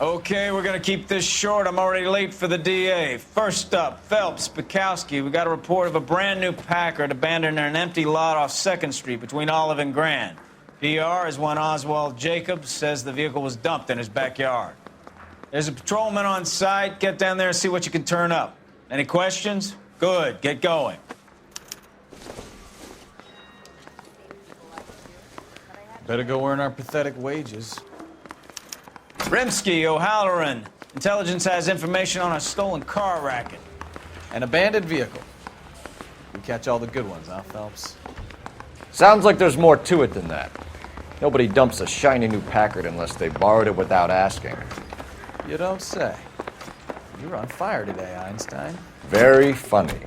Okay, we're gonna keep this short. I'm already late for the DA. First up, Phelps, Bukowski. We got a report of a brand new Packard abandoned in an empty lot off 2nd Street between Olive and Grand. PR is when Oswald Jacobs says the vehicle was dumped in his backyard. There's a patrolman on site. Get down there and see what you can turn up. Any questions? Good, get going. Better go earn our pathetic wages. Rimsky, O'Halloran. Intelligence has information on a stolen car racket. An abandoned vehicle. We catch all the good ones, huh, Phelps? Sounds like there's more to it than that. Nobody dumps a shiny new Packard unless they borrowed it without asking. You don't say. You're on fire today, Einstein. Very funny.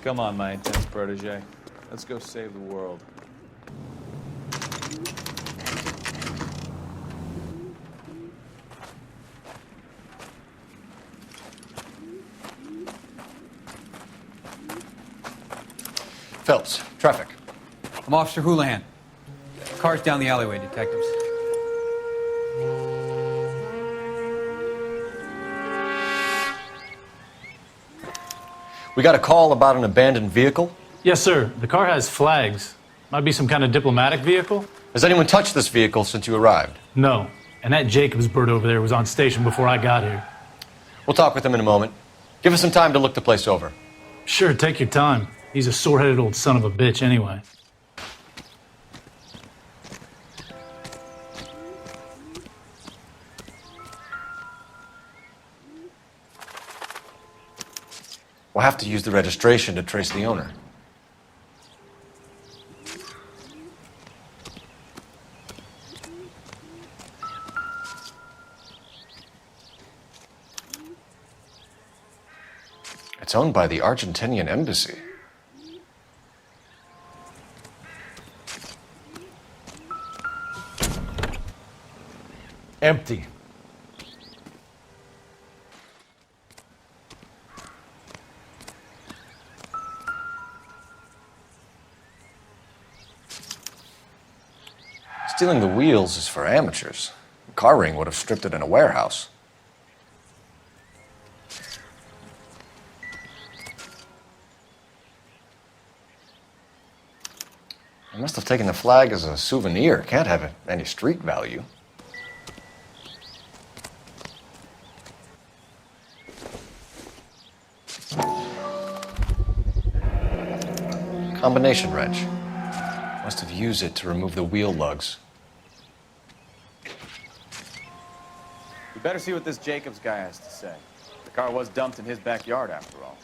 Come on, my intense protege. Let's go save the world. Phelps, traffic. I'm Officer Houlihan. Car's down the alleyway, detectives. We got a call about an abandoned vehicle. Yes, sir. The car has flags. Might be some kind of diplomatic vehicle. Has anyone touched this vehicle since you arrived? No. And that Jacobs bird over there was on station before I got here. We'll talk with him in a moment. Give us some time to look the place over. Sure, take your time. He's a sore-headed old son of a bitch anyway. We'll have to use the registration to trace the owner. It's owned by the Argentinian embassy. Empty. Stealing the wheels is for amateurs. The car ring would have stripped it in a warehouse. I must have taken the flag as a souvenir. Can't have any street value. Combination wrench. Must have used it to remove the wheel lugs. We better see what this Jacobs guy has to say. The car was dumped in his backyard, after all.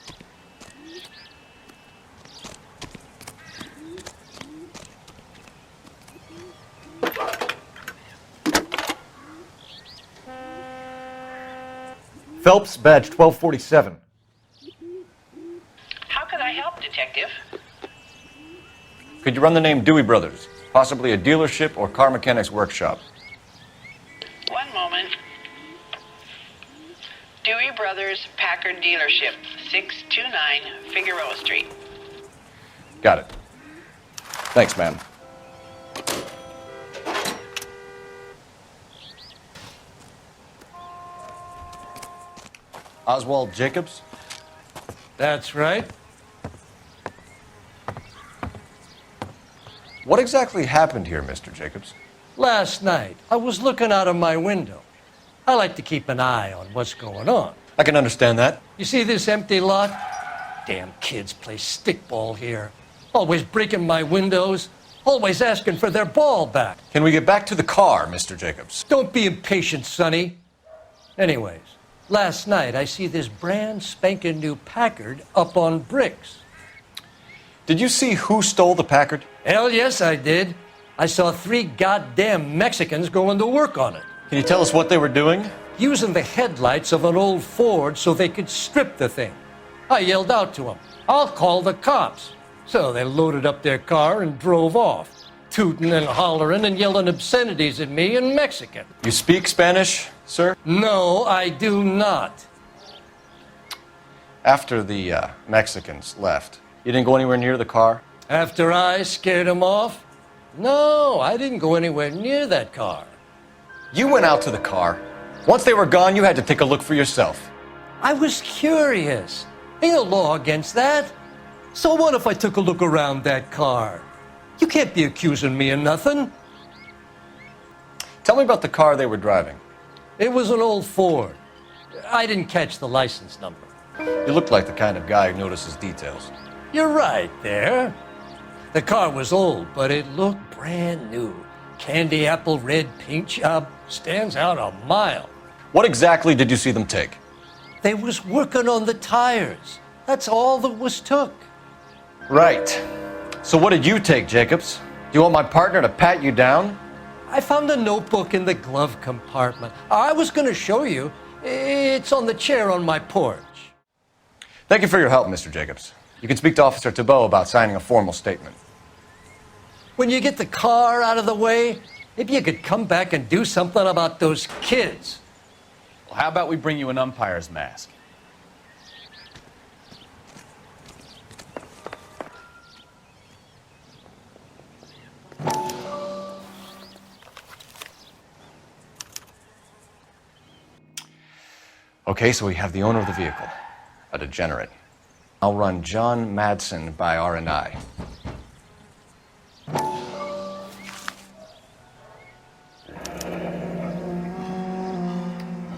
Phelps, badge 1247. How can I help, Detective? Could you run the name Dewey Brothers? Possibly a dealership or car mechanics workshop. One moment. Dewey Brothers Packard Dealership, 629 Figueroa Street. Got it. Thanks, ma'am. Oswald Jacobs? That's right. What exactly happened here, Mr. Jacobs? Last night, I was looking out of my window. I like to keep an eye on what's going on. I can understand that. You see this empty lot? Damn kids play stickball here. Always breaking my windows. Always asking for their ball back. Can we get back to the car, Mr. Jacobs? Don't be impatient, Sonny. Anyways, last night I see this brand spanking new Packard up on bricks. Did you see who stole the Packard? Hell yes, I did. I saw 3 goddamn Mexicans going to work on it. Can you tell us what they were doing? Using the headlights of an old Ford so they could strip the thing. I yelled out to them, "I'll call the cops." So they loaded up their car and drove off, tooting and hollering and yelling obscenities at me in Mexican. You speak Spanish, sir? No, I do not. After the Mexicans left, you didn't go anywhere near the car? After I scared them off? No, I didn't go anywhere near that car. You went out to the car, Once they were gone, you had to take a look for yourself. I was curious. Ain't no law against that. So what if I took a look around that car? You can't be accusing me of nothing. Tell me about the car they were driving. It was an old Ford. I didn't catch the license number. You look like the kind of guy who notices details. You're right there. The car was old, but it looked brand new. Candy apple red paint job stands out a mile. What exactly did you see them take? They was working on the tires. That's all that was took. Right. So what did you take, Jacobs? Do you want my partner to pat you down? I found a notebook in the glove compartment. I was going to show you. It's on the chair on my porch. Thank you for your help, Mr. Jacobs. You can speak to Officer Thibault about signing a formal statement. When you get the car out of the way, maybe you could come back and do something about those kids. Well, how about we bring you an umpire's mask? Okay, so we have the owner of the vehicle, a degenerate. I'll run John Madsen by R&I.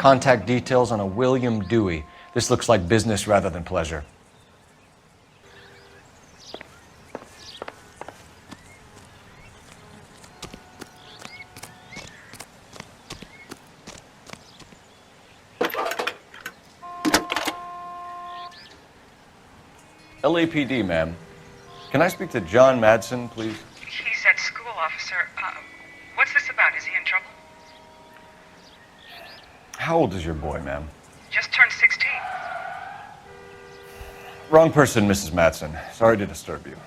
Contact details on a William Dewey. This looks like business rather than pleasure. LAPD, ma'am. Can I speak to John Madsen, please? He's at school, officer. What's this about? Is he in trouble? How old is your boy, ma'am? Just turned 16. Wrong person, Mrs. Madsen. Sorry to disturb you.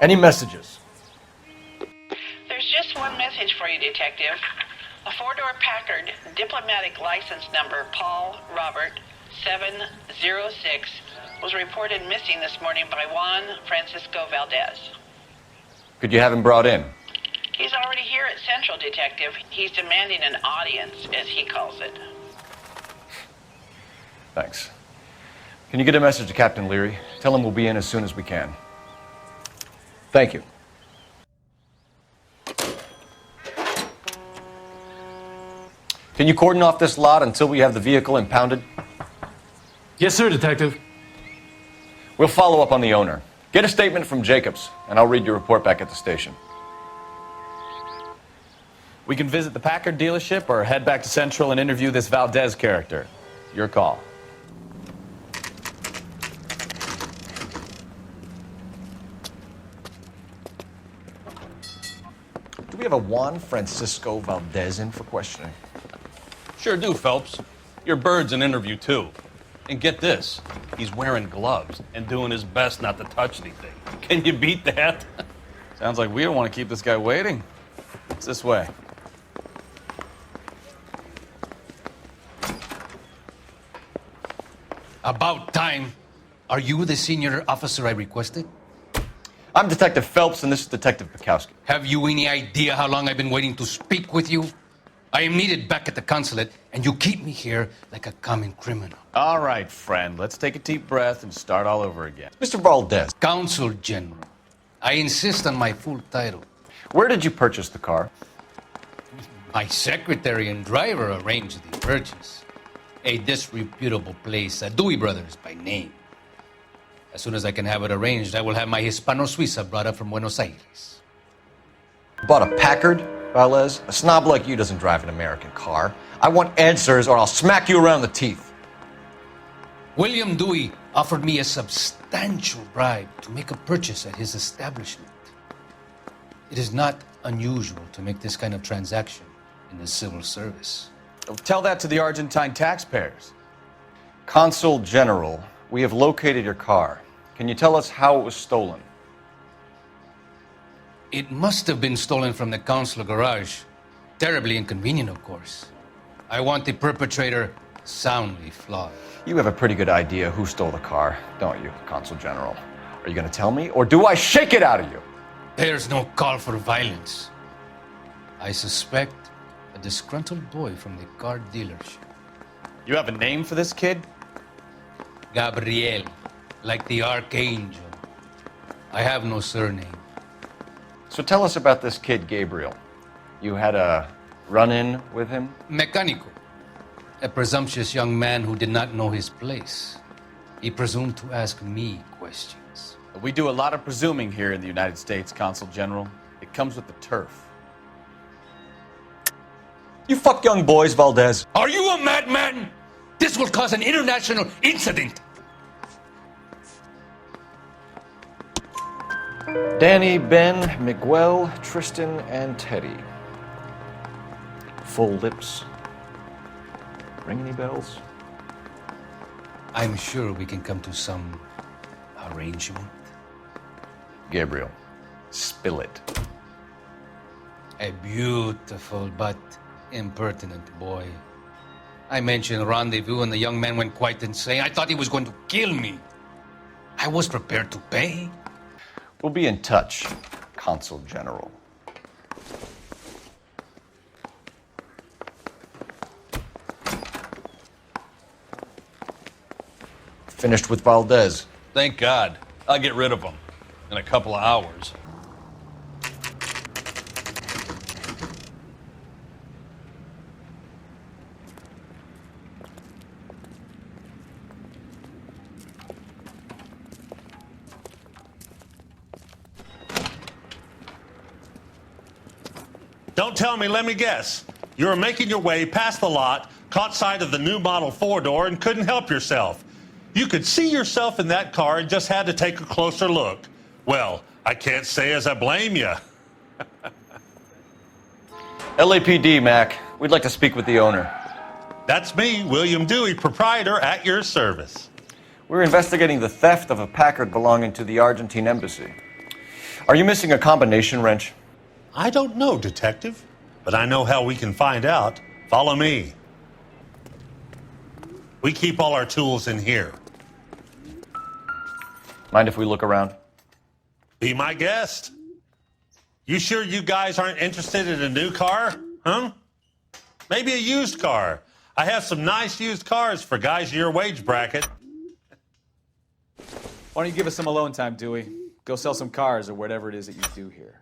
Any messages? There's just one message for you, Detective. A four-door Packard, diplomatic license number Paul Robert 706, was reported missing this morning by Juan Francisco Valdez. Could you have him brought in? He's already here at Central, Detective. He's demanding an audience, as he calls it. Thanks. Can you get a message to Captain Leary? Tell him we'll be in as soon as we can. Thank you. Can you cordon off this lot until we have the vehicle impounded? Yes, sir, Detective. We'll follow up on the owner. Get a statement from Jacobs, and I'll read your report back at the station. We can visit the Packard dealership or head back to Central and interview this Valdez character. Your call. Do we have a Juan Francisco Valdez in for questioning? Sure do, Phelps. Your bird's an interview, too. And get this, he's wearing gloves and doing his best not to touch anything. Can you beat that? Sounds like we don't want to keep this guy waiting. It's this way. About time. Are you the senior officer I requested? I'm Detective Phelps, and this is Detective Bukowski. Have you any idea how long I've been waiting to speak with you? I am needed back at the consulate, and you keep me here like a common criminal. All right, friend. Let's take a deep breath and start all over again. Mr. Valdez, Consul General. I insist on my full title. where did you purchase the car? My secretary and driver arranged the purchase. A disreputable place, Dewey Brothers by name. As soon as I can have it arranged, I will have my Hispano Suiza brought up from Buenos Aires. Bought a Packard, Valdez? A snob like you doesn't drive an American car. I want answers or I'll smack you around the teeth. William Dewey offered me a substantial bribe to make a purchase at his establishment. It is not unusual to make this kind of transaction in the civil service. Tell that to the Argentine taxpayers. Consul General, we have located your car. Can you tell us how it was stolen? It must have been stolen from the consular garage. Terribly inconvenient, of course. I want the perpetrator soundly flogged. You have a pretty good idea who stole the car, don't you, Consul General? Are you going to tell me, or do I shake it out of you? There's no call for violence. I suspect disgruntled boy from the car dealership. You have a name for this kid? Gabriel, like the archangel. I have no surname. So tell us about this kid, Gabriel. You had a run-in with him? Mecánico, a presumptuous young man who did not know his place. He presumed to ask me questions. We do a lot of presuming here in the United States, Consul General. It comes with the turf. You fuck young boys, Valdez. Are you a madman? This will cause an international incident. Danny, Ben, Miguel, Tristan, and Teddy. Full lips. Ring any bells? I'm sure we can come to some arrangement. Gabriel, spill it. A beautiful but impertinent boy. I mentioned rendezvous and the young man went quite insane. I thought he was going to kill me. I was prepared to pay. We'll be in touch, Consul General. Finished with Valdez. Thank God. I'll get rid of him in a couple of hours. Don't tell me, let me guess. You were making your way past the lot, caught sight of the new model four-door, and couldn't help yourself. You could see yourself in that car and just had to take a closer look. Well, I can't say as I blame you. LAPD, Mac. We'd like to speak with the owner. That's me, William Dewey, proprietor, at your service. We're investigating the theft of a Packard belonging to the Argentine embassy. Are you missing a combination wrench? I don't know, Detective, but I know how we can find out. Follow me. We keep all our tools in here. Mind if we look around? Be my guest. You sure you guys aren't interested in a new car? Huh? Maybe a used car. I have some nice used cars for guys your wage bracket. Why don't you give us some alone time, Dewey? Go sell some cars or whatever it is that you do here.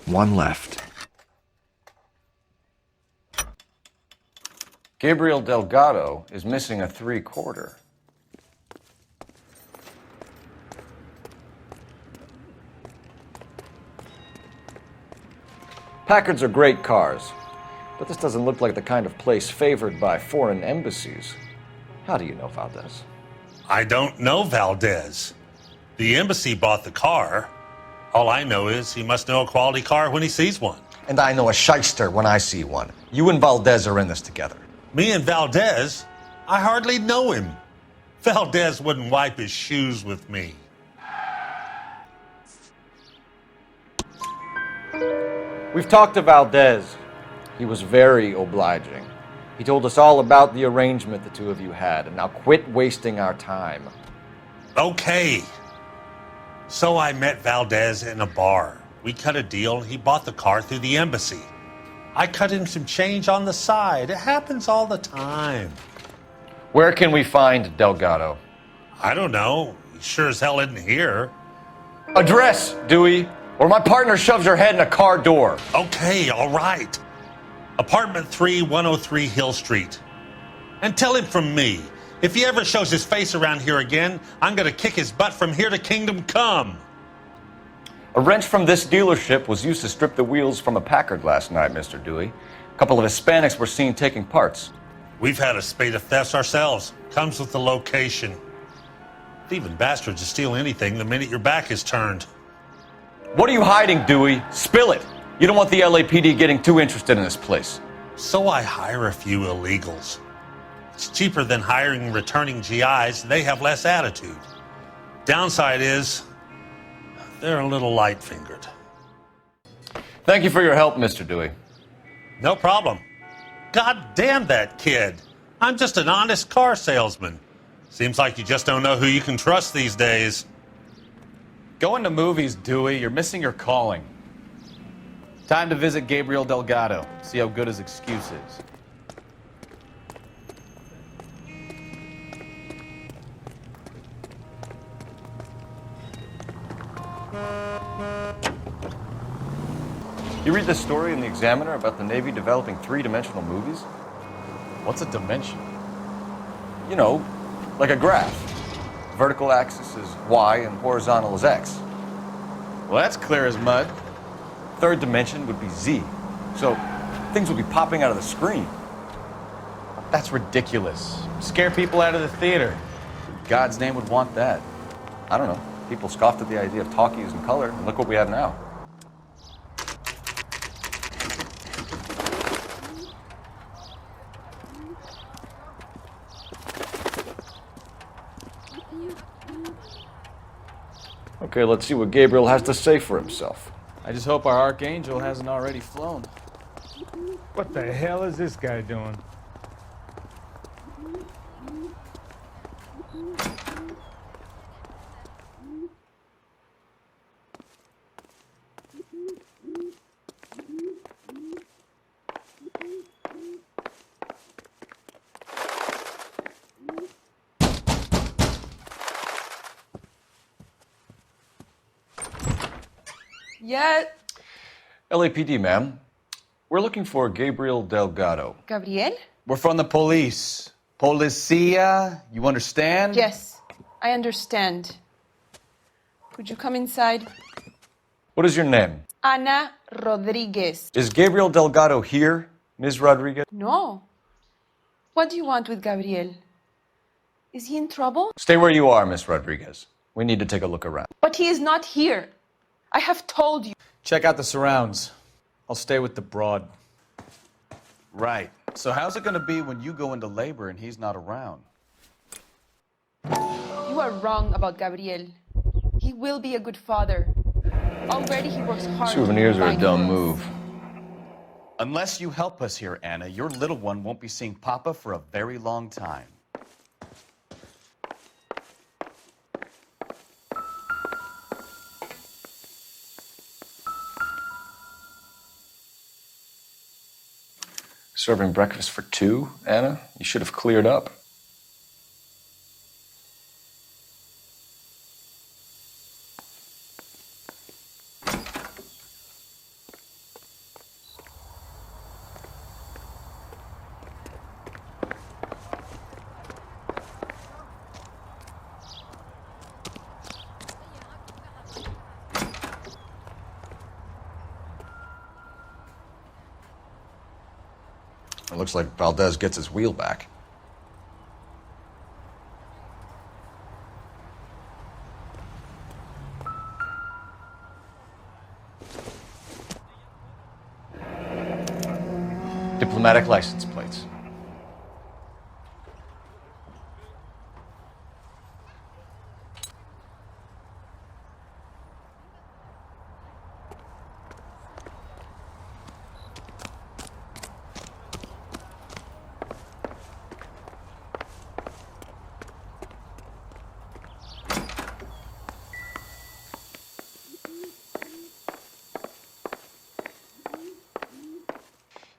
One left. Gabriel Delgado is missing a 3/4. Packards are great cars, but this doesn't look like the kind of place favored by foreign embassies. How do you know Valdez? I don't know Valdez. The embassy bought the car. All I know is he must know a quality car when he sees one. And I know a shyster when I see one. You and Valdez are in this together. Me and Valdez? I hardly know him. Valdez wouldn't wipe his shoes with me. We've talked to Valdez. He was very obliging. He told us all about the arrangement the two of you had, and now quit wasting our time. Okay. So I met Valdez in a bar. We cut a deal, and he bought the car through the embassy. I cut him some change on the side. It happens all the time. Where can we find Delgado? I don't know. He sure as hell isn't here. Address, Dewey, or my partner shoves your head in a car door. Okay, all right. Apartment 3, 103 Hill Street. And tell him from me, if he ever shows his face around here again, I'm going to kick his butt from here to Kingdom Come. A wrench from this dealership was used to strip the wheels from a Packard last night, Mr. Dewey. A couple of Hispanics were seen taking parts. We've had a spate of thefts ourselves. Comes with the location. Thieving bastards to steal anything the minute your back is turned. What are you hiding, Dewey? Spill it. You don't want the LAPD getting too interested in this place. So I hire a few illegals. It's cheaper than hiring returning GIs. They have less attitude. Downside is, they're a little light-fingered. Thank you for your help, Mr. Dewey. No problem. God damn that kid. I'm just an honest car salesman. Seems like you just don't know who you can trust these days. Going to movies, Dewey. You're missing your calling. Time to visit Gabriel Delgado. See how good his excuse is. You read this story in the Examiner about the Navy developing three-dimensional movies? What's a dimension? You know, like a graph. Vertical axis is Y and horizontal is X. Well, that's clear as mud. Third dimension would be Z. So things would be popping out of the screen. That's ridiculous. Scare people out of the theater. Who in God's name would want that? I don't know. People scoffed at the idea of talkies in color, and look what we have now. Okay, let's see what Gabriel has to say for himself. I just hope our Archangel hasn't already flown. What the hell is this guy doing? Yeah. LAPD, ma'am. We're looking for Gabriel Delgado. Gabriel? We're from the police. Policia, you understand? Yes, I understand. Could you come inside? What is your name? Ana Rodriguez. Is Gabriel Delgado here, Ms. Rodriguez? No. What do you want with Gabriel? Is he in trouble? Stay where you are, Ms. Rodriguez. We need to take a look around. But he is not here. I have told you. Check out the surrounds. I'll stay with the broad. Right. So how's it going to be when you go into labor and he's not around? You are wrong about Gabriel. He will be a good father. Already he works hard. Souvenirs to are a find dumb us. move. Unless you help us here, Anna, your little one won't be seeing Papa for a very long time. Serving breakfast for two, Anna? You should have cleared up. It looks like Valdez gets his wheel back. Diplomatic license plates.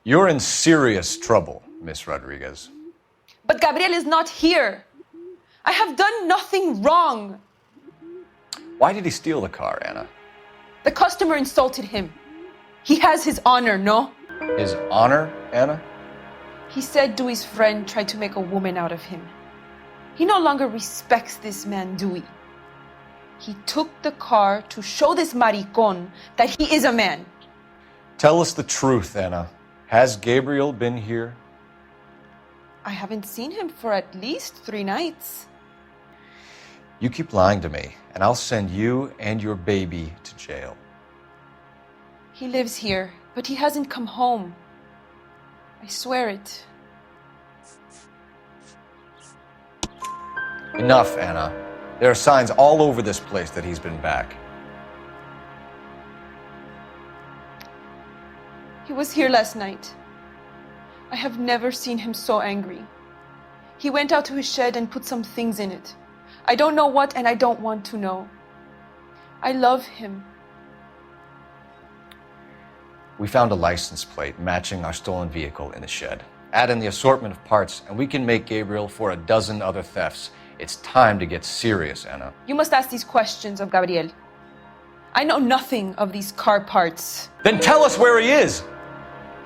You're in serious trouble, Miss Rodriguez. But Gabriel is not here. I have done nothing wrong. Why did he steal the car, Anna? The customer insulted him. He has his honor, no? His honor, Anna? He said Dewey's friend tried to make a woman out of him. He no longer respects this man, Dewey. He took the car to show this maricon that he is a man. Tell us the truth, Anna. Has Gabriel been here? I haven't seen him for at least 3 nights. You keep lying to me, and I'll send you and your baby to jail. He lives here, but he hasn't come home. I swear it. Enough, Anna. There are signs all over this place that he's been back. He was here last night. I have never seen him so angry. He went out to his shed and put some things in it. I don't know what, and I don't want to know. I love him. We found a license plate matching our stolen vehicle in the shed. Add in the assortment of parts, and we can make Gabriel for a dozen other thefts. It's time to get serious, Anna. You must ask these questions of Gabriel. I know nothing of these car parts. Then tell us where he is!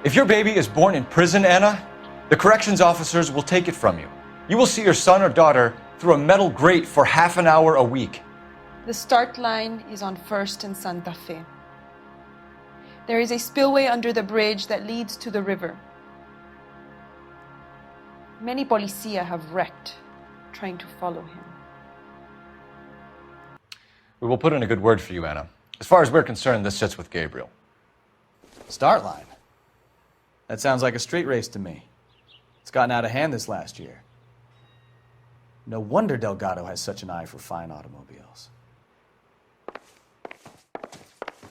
If your baby is born in prison, Anna, the corrections officers will take it from you. You will see your son or daughter through a metal grate for half an hour a week. The start line is on 1st and Santa Fe. There is a spillway under the bridge that leads to the river. Many policia have wrecked trying to follow him. We will put in a good word for you, Anna. As far as we're concerned, this sits with Gabriel. Start line. That sounds like a street race to me. It's gotten out of hand this last year. No wonder Delgado has such an eye for fine automobiles.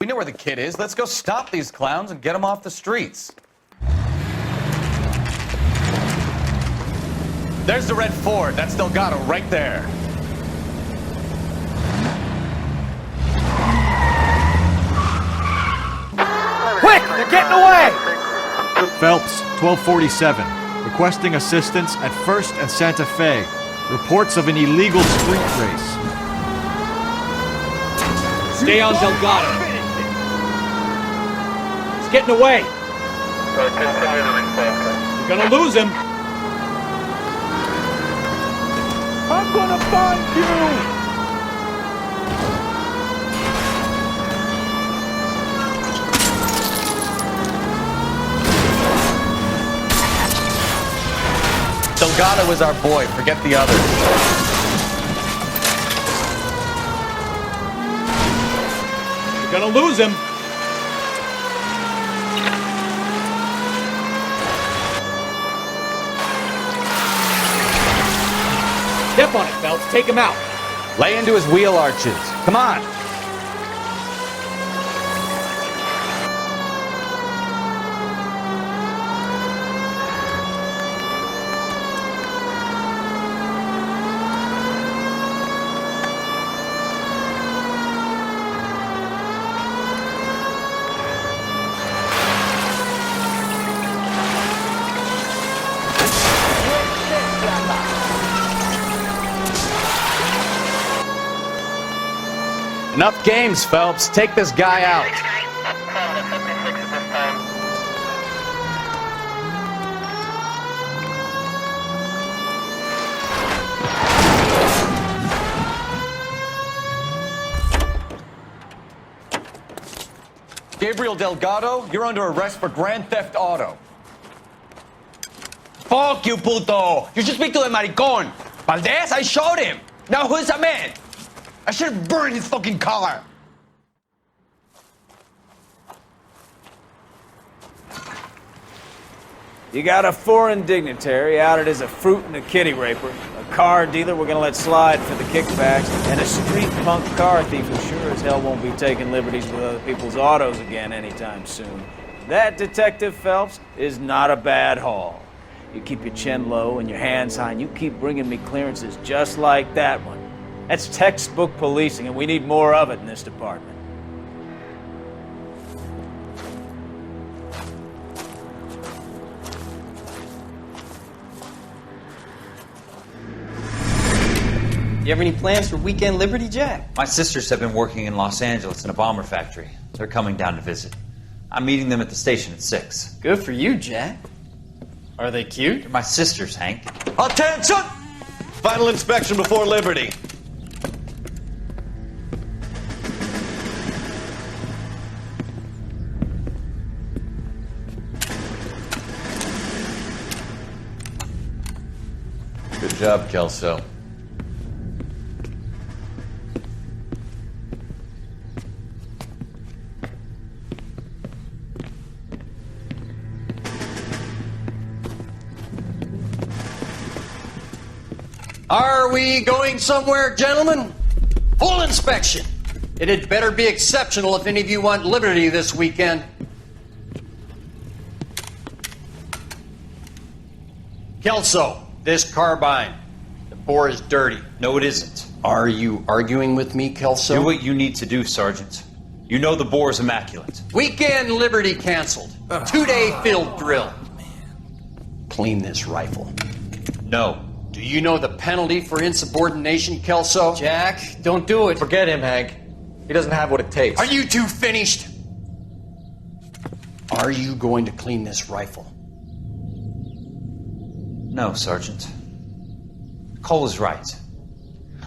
We know where the kid is. Let's go stop these clowns and get them off the streets. There's the red Ford. That's Delgado right there. Quick! They're getting away! Phelps, 1247. Requesting assistance at 1st and Santa Fe. Reports of an illegal street race. Stay on Delgado. He's getting away. We're gonna lose him. I'm gonna find you! Delgado is our boy. Forget the others. We're gonna lose him. Step on it, Phelps. Take him out. Lay into his wheel arches. Come on. Enough games, Phelps. Take this guy out. Gabriel Delgado, you're under arrest for grand theft auto. Fuck you, puto! You should speak to the maricon. Valdez, I showed him. Now who's the man? I should have burned his fucking car. You got a foreign dignitary outed as a fruit and a kitty raper, a car dealer we're gonna let slide for the kickbacks, and a street punk car thief who sure as hell won't be taking liberties with other people's autos again anytime soon. That, Detective Phelps, is not a bad haul. You keep your chin low and your hands high, and you keep bringing me clearances just like that one. That's textbook policing, and we need more of it in this department. You have any plans for weekend Liberty, Jack? My sisters have been working in Los Angeles in a bomber factory. They're coming down to visit. I'm meeting them at the station at 6. Good for you, Jack. Are they cute? They're my sisters, Hank. Attention! Final inspection before Liberty. Good job, Kelso. Are we going somewhere, gentlemen? Full inspection. It had better be exceptional if any of you want liberty this weekend. Kelso, This carbine, the bore is dirty. No, it isn't. Are you arguing with me, Kelso? Do what you need to do, Sergeant. You know the bore is immaculate. Weekend Liberty canceled. 2-day field drill. Clean this rifle. No. Do you know the penalty for insubordination, Kelso? Jack, don't do it. Forget him, Hank. He doesn't have what it takes. Are you two finished? Are you going to clean this rifle? No, Sergeant. Cole is right.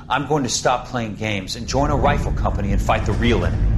I'm going to stop playing games and join a rifle company and fight the real enemy.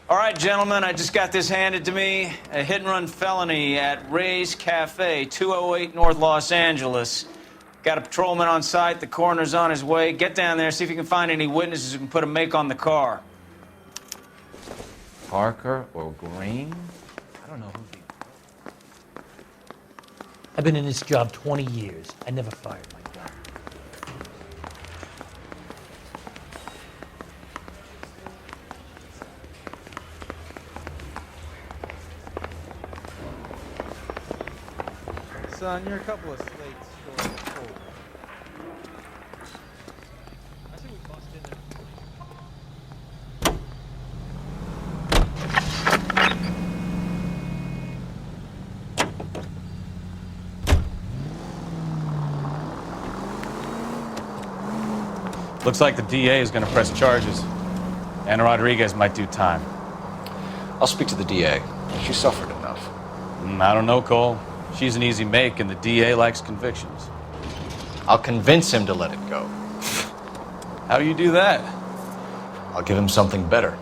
All right, gentlemen, I just got this handed to me. A hit-and-run felony at Ray's Cafe, 208 North Los Angeles. Got a patrolman on site. The coroner's on his way. Get down there, see if you can find any witnesses who can put a make on the car. Parker or Green? I don't know who the... I've been in this job 20 years. I never fired my gun. Son, you're a couple of slates short of full. I think we bust in there. Looks like the DA is going to press charges. Anna Rodriguez might do time. I'll speak to the DA. She suffered enough. I don't know, Cole. She's an easy make, and the DA likes convictions. I'll convince him to let it go. How do you do that? I'll give him something better.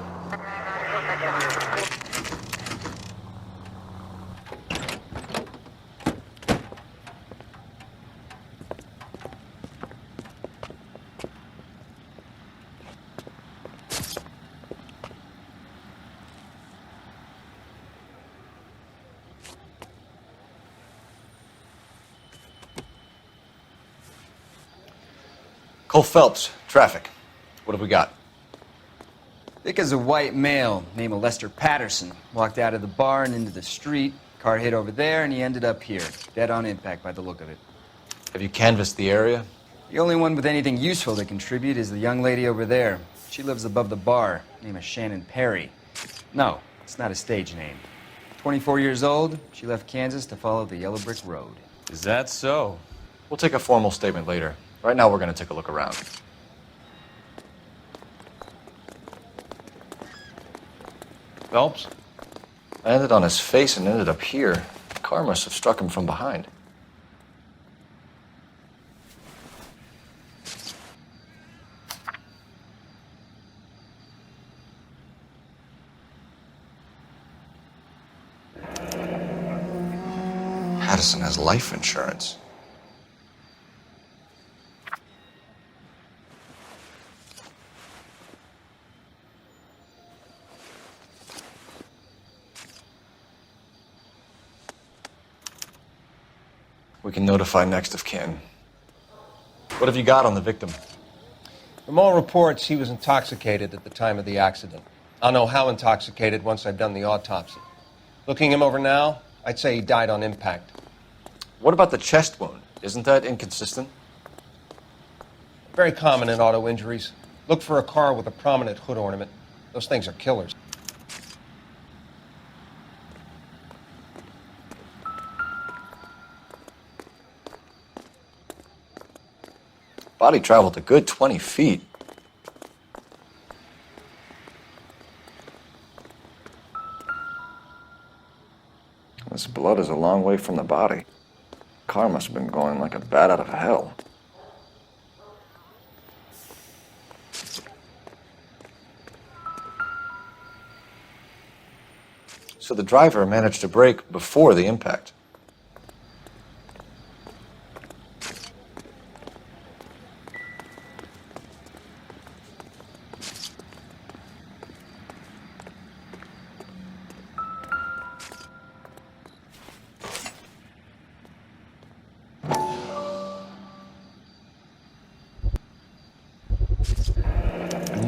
Cole Phelps, traffic. What have we got? Dick is a white male named Lester Patterson. Walked out of the bar and into the street. Car hit over there, and he ended up here. Dead on impact by the look of it. Have you canvassed the area? The only one with anything useful to contribute is the young lady over there. She lives above the bar. Name is Shannon Perry. No, it's not a stage name. 24 years old, she left Kansas to follow the Yellow Brick Road. Is that so? We'll take a formal statement later. Right now, we're going to take a look around. Phelps? I landed on his face and ended up here. The car must have struck him from behind. Patterson has life insurance. We can notify next of kin. What have you got on the victim? From all reports, he was intoxicated at the time of the accident. I'll know how intoxicated once I've done the autopsy. Looking him over now, I'd say he died on impact. What about the chest wound? Isn't that inconsistent? Very common in auto injuries. Look for a car with a prominent hood ornament. Those things are killers. Body traveled a good 20 feet. This blood is a long way from the body. Car must have been going like a bat out of hell. So the driver managed to brake before the impact.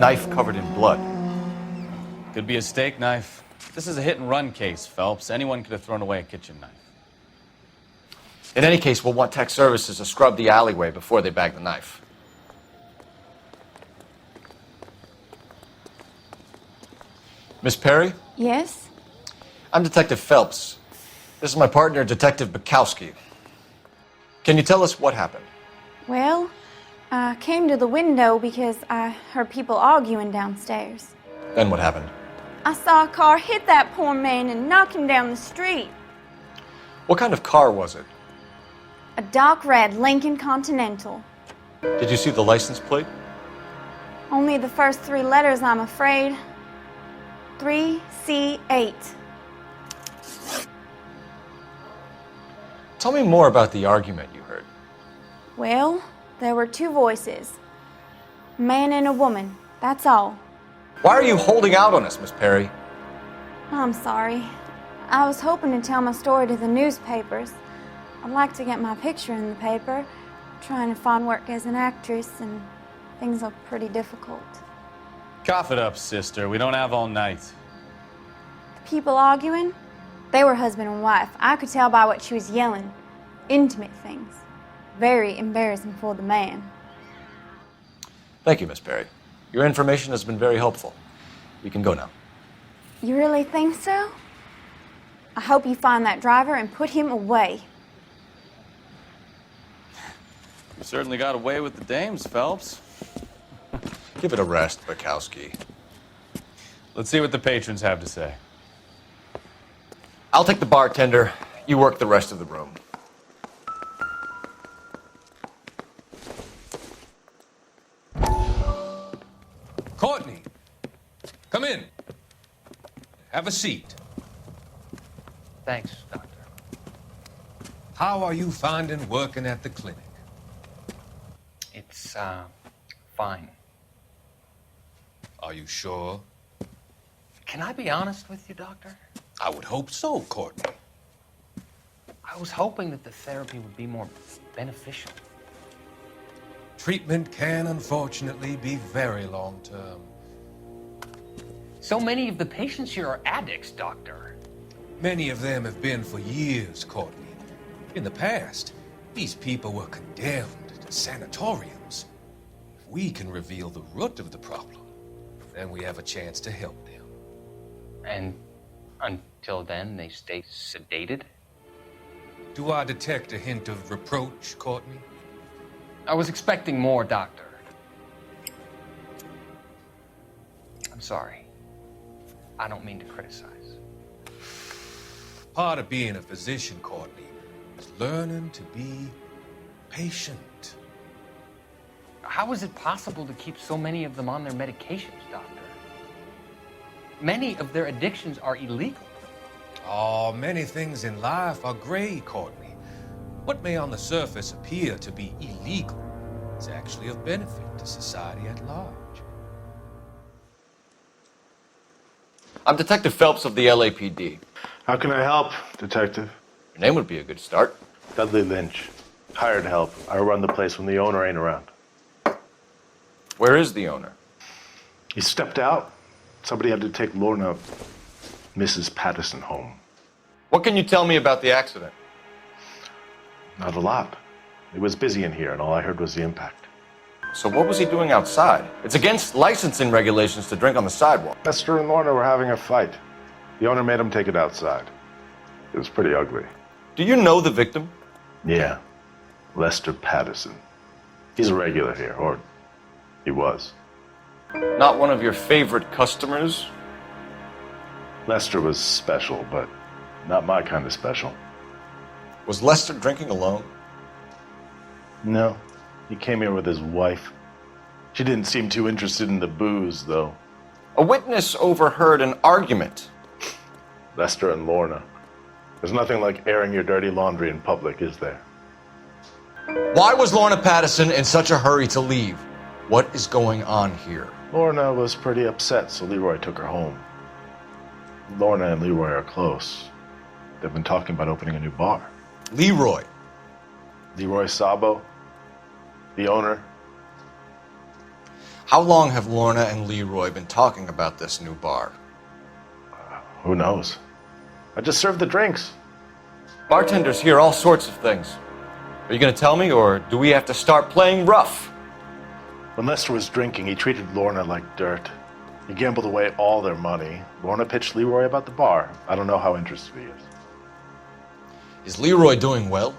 knife covered in blood. Could be a steak knife. This is a hit-and-run case, Phelps. Anyone could have thrown away a kitchen knife. In any case, we'll want tech services to scrub the alleyway before they bag the knife. Miss Perry? Yes? I'm Detective Phelps. This is my partner, Detective Bukowski. Can you tell us what happened? Well, I came to the window because I heard people arguing downstairs. Then what happened? I saw a car hit that poor man and knock him down the street. What kind of car was it? A dark red Lincoln Continental. Did you see the license plate? Only the first 3 letters, I'm afraid. 3C8. Tell me more about the argument you heard. Well, there were 2 voices. A man and a woman, that's all. Why are you holding out on us, Miss Perry? I'm sorry. I was hoping to tell my story to the newspapers. I'd like to get my picture in the paper. Trying to find work as an actress, and things look pretty difficult. Cough it up, sister. We don't have all night. The people arguing? They were husband and wife. I could tell by what she was yelling. Intimate things. Very embarrassing for the man. Thank you, Miss Perry. Your information has been very helpful. We can go now. You really think so? I hope you find that driver and put him away. You certainly got away with the dames, Phelps. Give it a rest, Bukowski. Let's see what the patrons have to say. I'll take the bartender. You work the rest of the room. Courtney, come in. Have a seat. Thanks, Doctor. How are you finding working at the clinic? It's, fine. Are you sure? Can I be honest with you, Doctor? I would hope so, Courtney. I was hoping that the therapy would be more beneficial. Treatment can, unfortunately, be very long-term. So many of the patients here are addicts, Doctor. Many of them have been for years, Courtney. In the past, these people were condemned to sanatoriums. If we can reveal the root of the problem, then we have a chance to help them. And until then, they stay sedated? Do I detect a hint of reproach, Courtney? I was expecting more, Doctor. I'm sorry. I don't mean to criticize. Part of being a physician, Courtney, is learning to be patient. How is it possible to keep so many of them on their medications, Doctor? Many of their addictions are illegal. Oh, many things in life are gray, Courtney. What may on the surface appear to be illegal is actually of benefit to society at large. I'm Detective Phelps of the LAPD. How can I help, Detective? Your name would be a good start. Dudley Lynch. Hired help. I run the place when the owner ain't around. Where is the owner? He stepped out. Somebody had to take Lorna, Mrs. Patterson, home. What can you tell me about the accident? Not a lot. It was busy in here, and all I heard was the impact. So what was he doing outside? It's against licensing regulations to drink on the sidewalk. Lester and Lorna were having a fight. The owner made him take it outside. It was pretty ugly. Do you know the victim? Yeah. Lester Patterson. He's a regular here, or he was. Not one of your favorite customers? Lester was special, but not my kind of special. Was Lester drinking alone? No. He came here with his wife. She didn't seem too interested in the booze, though. A witness overheard an argument. Lester and Lorna. There's nothing like airing your dirty laundry in public, is there? Why was Lorna Patterson in such a hurry to leave? What is going on here? Lorna was pretty upset, so Leroy took her home. Lorna and Leroy are close. They've been talking about opening a new bar. Leroy? Leroy Sabo, the owner. How long have Lorna and Leroy been talking about this new bar? Who knows? I just served the drinks. Bartenders hear all sorts of things. Are you going to tell me, or do we have to start playing rough? When Lester was drinking, he treated Lorna like dirt. He gambled away all their money. Lorna pitched Leroy about the bar. I don't know how interested he is. Is Leroy doing well?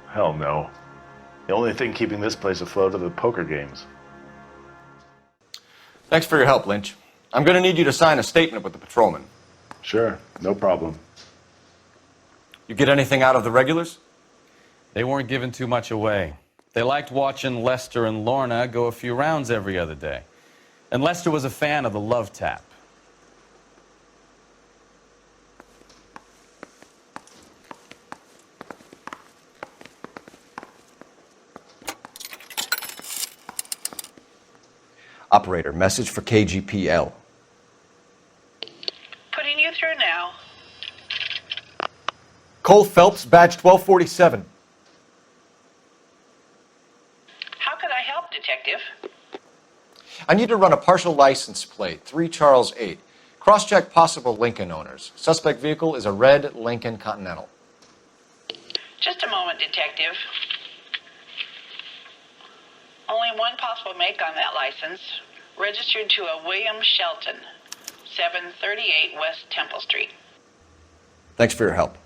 Hell no. The only thing keeping this place afloat are the poker games. Thanks for your help, Lynch. I'm going to need you to sign a statement with the patrolman. Sure, no problem. You get anything out of the regulars? They weren't giving too much away. They liked watching Lester and Lorna go a few rounds every other day. And Lester was a fan of the love tap. Operator, message for KGPL. Putting you through now. Cole Phelps, badge 1247. How could I help, Detective? I need to run a partial license plate, 3 Charles 8. Cross-check possible Lincoln owners. Suspect vehicle is a red Lincoln Continental. Just a moment, Detective. Only one possible make on that license. Registered to a William Shelton, 738 West Temple Street. Thanks for your help.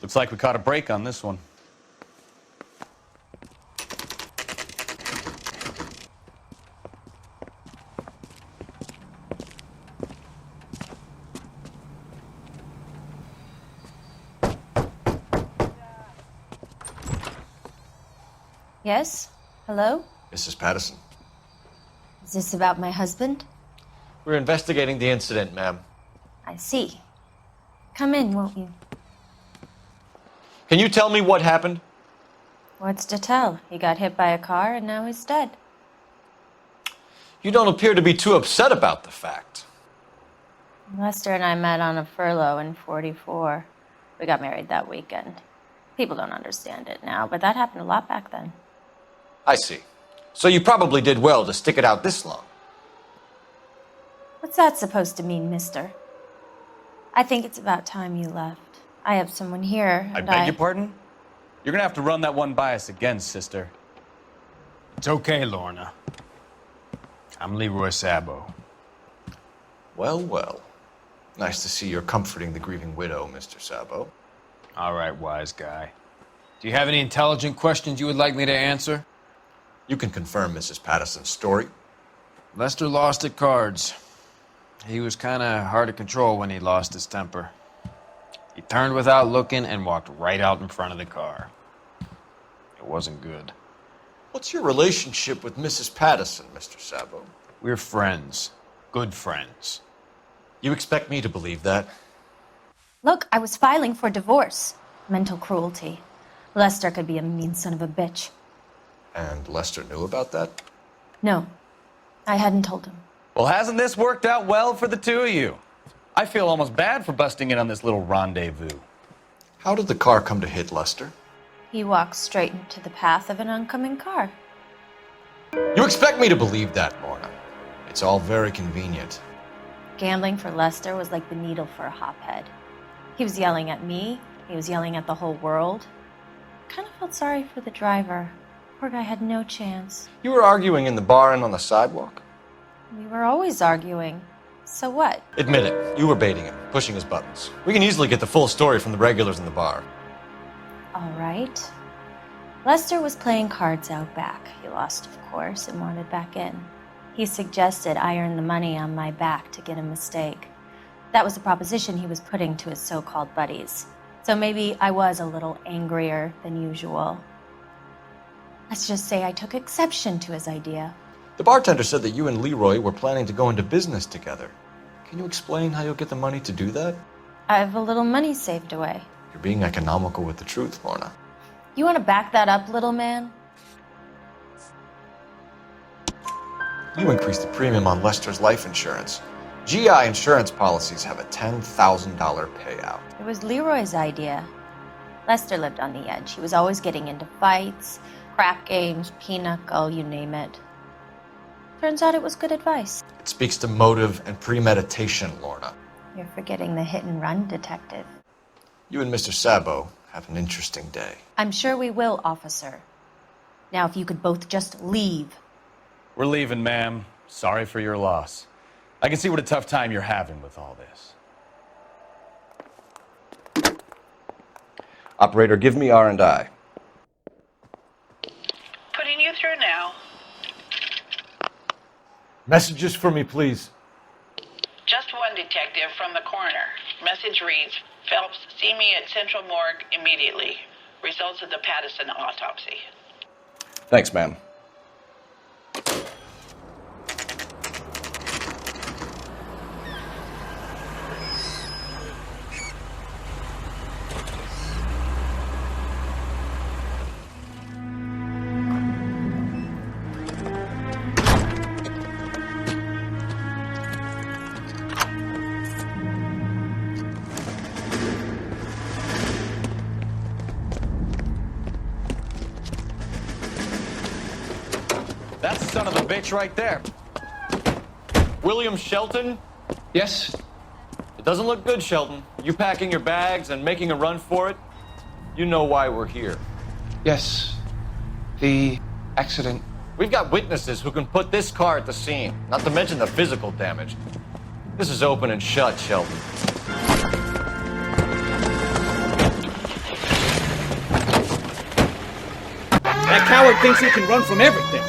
Looks like we caught a break on this one. Yes? Hello? Mrs. Patterson. Is this about my husband? We're investigating the incident, ma'am. I see. Come in, won't you? Can you tell me what happened? What's to tell? He got hit by a car and now he's dead. You don't appear to be too upset about the fact. Lester and I met on a furlough in '44. We got married that weekend. People don't understand it now, but that happened a lot back then. I see. So you probably did well to stick it out this long. What's that supposed to mean, mister? I think it's about time you left. I have someone here, I and beg your pardon? You're gonna have to run that one by us again, sister. It's okay, Lorna. I'm Leroy Sabo. Well, well. Nice to see you're comforting the grieving widow, Mr. Sabo. All right, wise guy. Do you have any intelligent questions you would like me to answer? You can confirm Mrs. Patterson's story. Lester lost at cards. He was kind of hard to control when he lost his temper. He turned without looking and walked right out in front of the car. It wasn't good. What's your relationship with Mrs. Patterson, Mr. Sabo? We're friends. Good friends. You expect me to believe that? Look, I was filing for divorce. Mental cruelty. Lester could be a mean son of a bitch. And Lester knew about that? No, I hadn't told him. Well, hasn't this worked out well for the two of you? I feel almost bad for busting in on this little rendezvous. How did the car come to hit Lester? He walked straight into the path of an oncoming car. You expect me to believe that, Lorna? It's all very convenient. Gambling for Lester was like the needle for a hophead. He was yelling at me. He was yelling at the whole world. I kind of felt sorry for the driver. Poor guy had no chance. You were arguing in the bar and on the sidewalk? We were always arguing. So what? Admit it. You were baiting him, pushing his buttons. We can easily get the full story from the regulars in the bar. All right. Lester was playing cards out back. He lost, of course, and wanted back in. He suggested I earn the money on my back to get a mistake. That was the proposition he was putting to his so-called buddies. So maybe I was a little angrier than usual. Let's just say I took exception to his idea. The bartender said that you and Leroy were planning to go into business together. Can you explain how you'll get the money to do that? I have a little money saved away. You're being economical with the truth, Lorna. You want to back that up, little man? You increased the premium on Lester's life insurance. GI insurance policies have a $10,000 payout. It was Leroy's idea. Lester lived on the edge. He was always getting into fights, Crap games, pinochle, you name it. Turns out it was good advice. It speaks to motive and premeditation, Lorna. You're forgetting the hit-and-run detective. You and Mr. Sabo have an interesting day. I'm sure we will, officer. Now, if you could both just leave. We're leaving, ma'am. Sorry for your loss. I can see what a tough time you're having with all this. Operator, give me R&I. Putting you through now. Messages for me, please. Just one detective from the coroner. Message reads, Phelps, see me at Central Morgue immediately. Results of the Patterson autopsy. Thanks, ma'am. That's the son of a bitch right there. William Shelton? Yes? It doesn't look good, Shelton. You packing your bags and making a run for it? You know why we're here. Yes. The accident. We've got witnesses who can put this car at the scene, not to mention the physical damage. This is open and shut, Shelton. That coward thinks he can run from everything.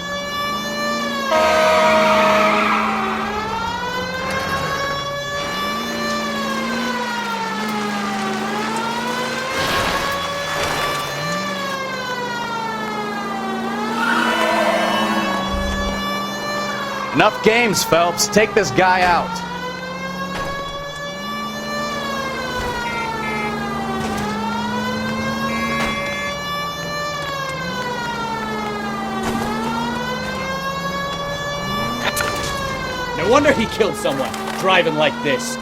Enough games, Phelps. Take this guy out. No wonder he killed someone, driving like this.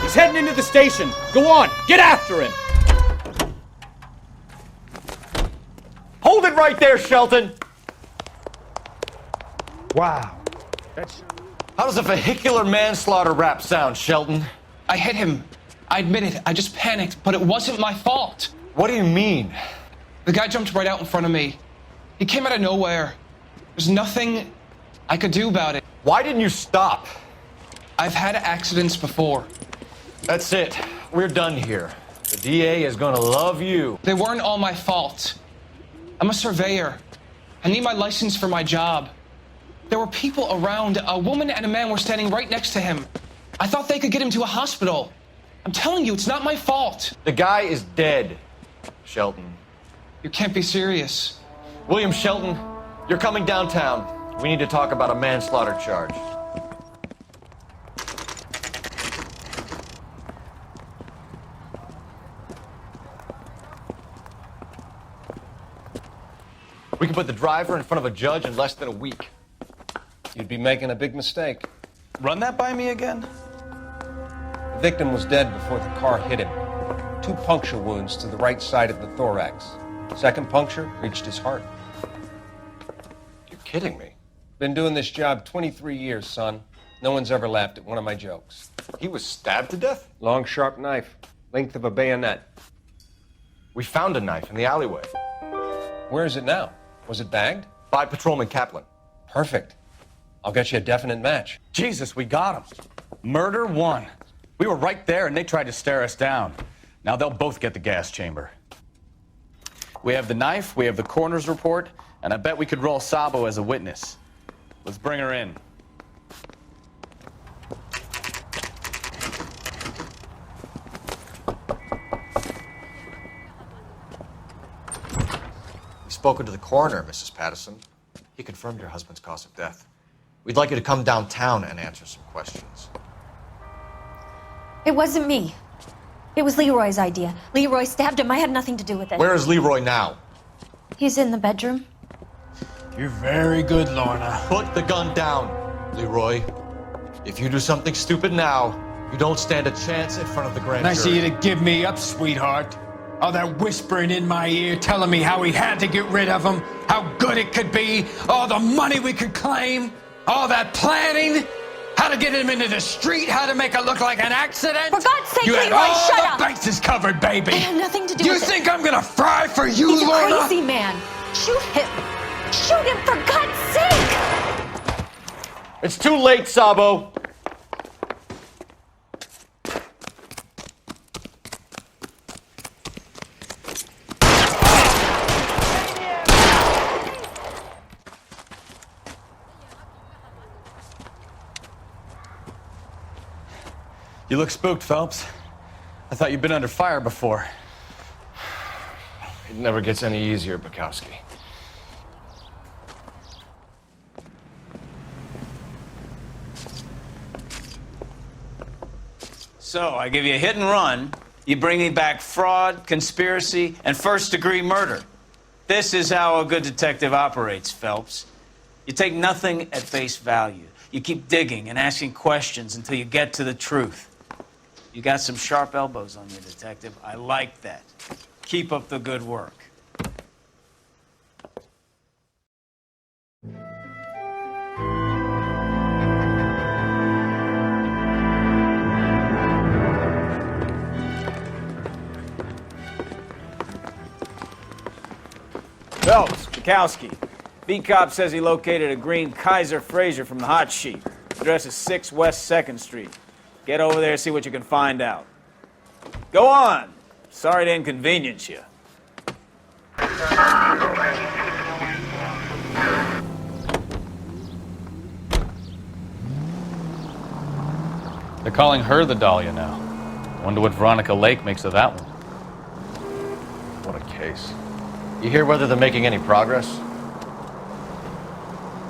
He's heading into the station. Go on, get after him. Hold it right there, Shelton! Wow. How does a vehicular manslaughter rap sound, Shelton? I hit him. I admit it. I just panicked, but it wasn't my fault. What do you mean? The guy jumped right out in front of me. He came out of nowhere. There's nothing I could do about it. Why didn't you stop? I've had accidents before. That's it. We're done here. The DA is gonna love you. They weren't all my fault. I'm a surveyor. I need my license for my job. There were people around. A woman and a man were standing right next to him. I thought they could get him to a hospital. I'm telling you, it's not my fault. The guy is dead, Shelton. You can't be serious. William Shelton, you're coming downtown. We need to talk about a manslaughter charge. We can put the driver in front of a judge in less than a week. You'd be making a big mistake. Run that by me again? The victim was dead before the car hit him. 2 puncture wounds to the right side of the thorax. Second puncture reached his heart. You're kidding me. Been doing this job 23 years, son. No one's ever laughed at one of my jokes. He was stabbed to death? Long, sharp knife. Length of a bayonet. We found a knife in the alleyway. Where is it now? Was it bagged? By Patrolman Kaplan. Perfect. I'll get you a definite match. Jesus, we got him. Murder 1. We were right there and they tried to stare us down. Now they'll both get the gas chamber. We have the knife, we have the coroner's report, and I bet we could roll Sabo as a witness. Let's bring her in. We've spoken to the coroner, Mrs. Patterson. He confirmed your husband's cause of death. We'd like you to come downtown and answer some questions. It wasn't me. It was Leroy's idea. Leroy stabbed him. I had nothing to do with it. Where is Leroy now? He's in the bedroom. You're very good, Lorna. Put the gun down, Leroy. If you do something stupid now, you don't stand a chance in front of the grand Nice of jury. you to give me up, sweetheart. All that whispering in my ear telling me how we had to get rid of him, how good it could be, all the money we could claim, all that planning, how to get him into the street, how to make it look like an accident. For God's sake, you had Leroy, all shut the up! bases covered, baby. I had nothing to do You with it. think I'm gonna fry for you, He's a Lorna? crazy man. Shoot him. Shoot him, for God's sake! It's too late, Sabo. You look spooked, Phelps. I thought you'd been under fire before. It never gets any easier, Bukowski. So, I give you a hit and run. You bring me back fraud, conspiracy, and first-degree murder. This is how a good detective operates, Phelps. You take nothing at face value. You keep digging and asking questions until you get to the truth. You got some sharp elbows on you, detective. I like that. Keep up the good work. Phelps, Bukowski. B-Cop says he located a green Kaiser Fraser from the hot sheet. Address is 6 West 2nd Street. Get over there, see what you can find out. Go on. Sorry to inconvenience you. They're calling her the Dahlia now. Wonder what Veronica Lake makes of that one. What a case. You hear whether they're making any progress?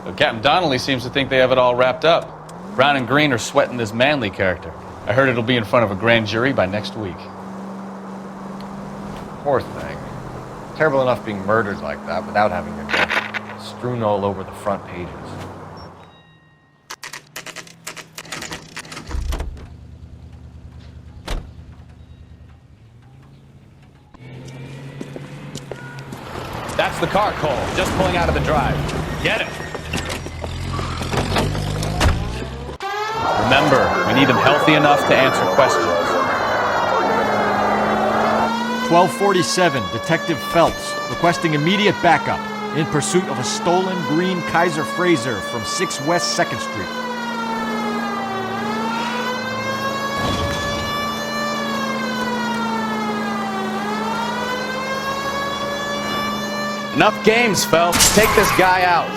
Well, Captain Donnelly seems to think they have it all wrapped up. Brown and Green are sweating this Manley character. I heard it'll be in front of a grand jury by next week. Poor thing. Terrible enough being murdered like that without having your death strewn all over the front pages. That's the car, Cole. Just pulling out of the drive. Get it. Remember, we need him healthy enough to answer questions. 1247, Detective Phelps, requesting immediate backup in pursuit of a stolen green Kaiser Fraser from 6 West 2nd Street. Enough games, Phelps. Take this guy out.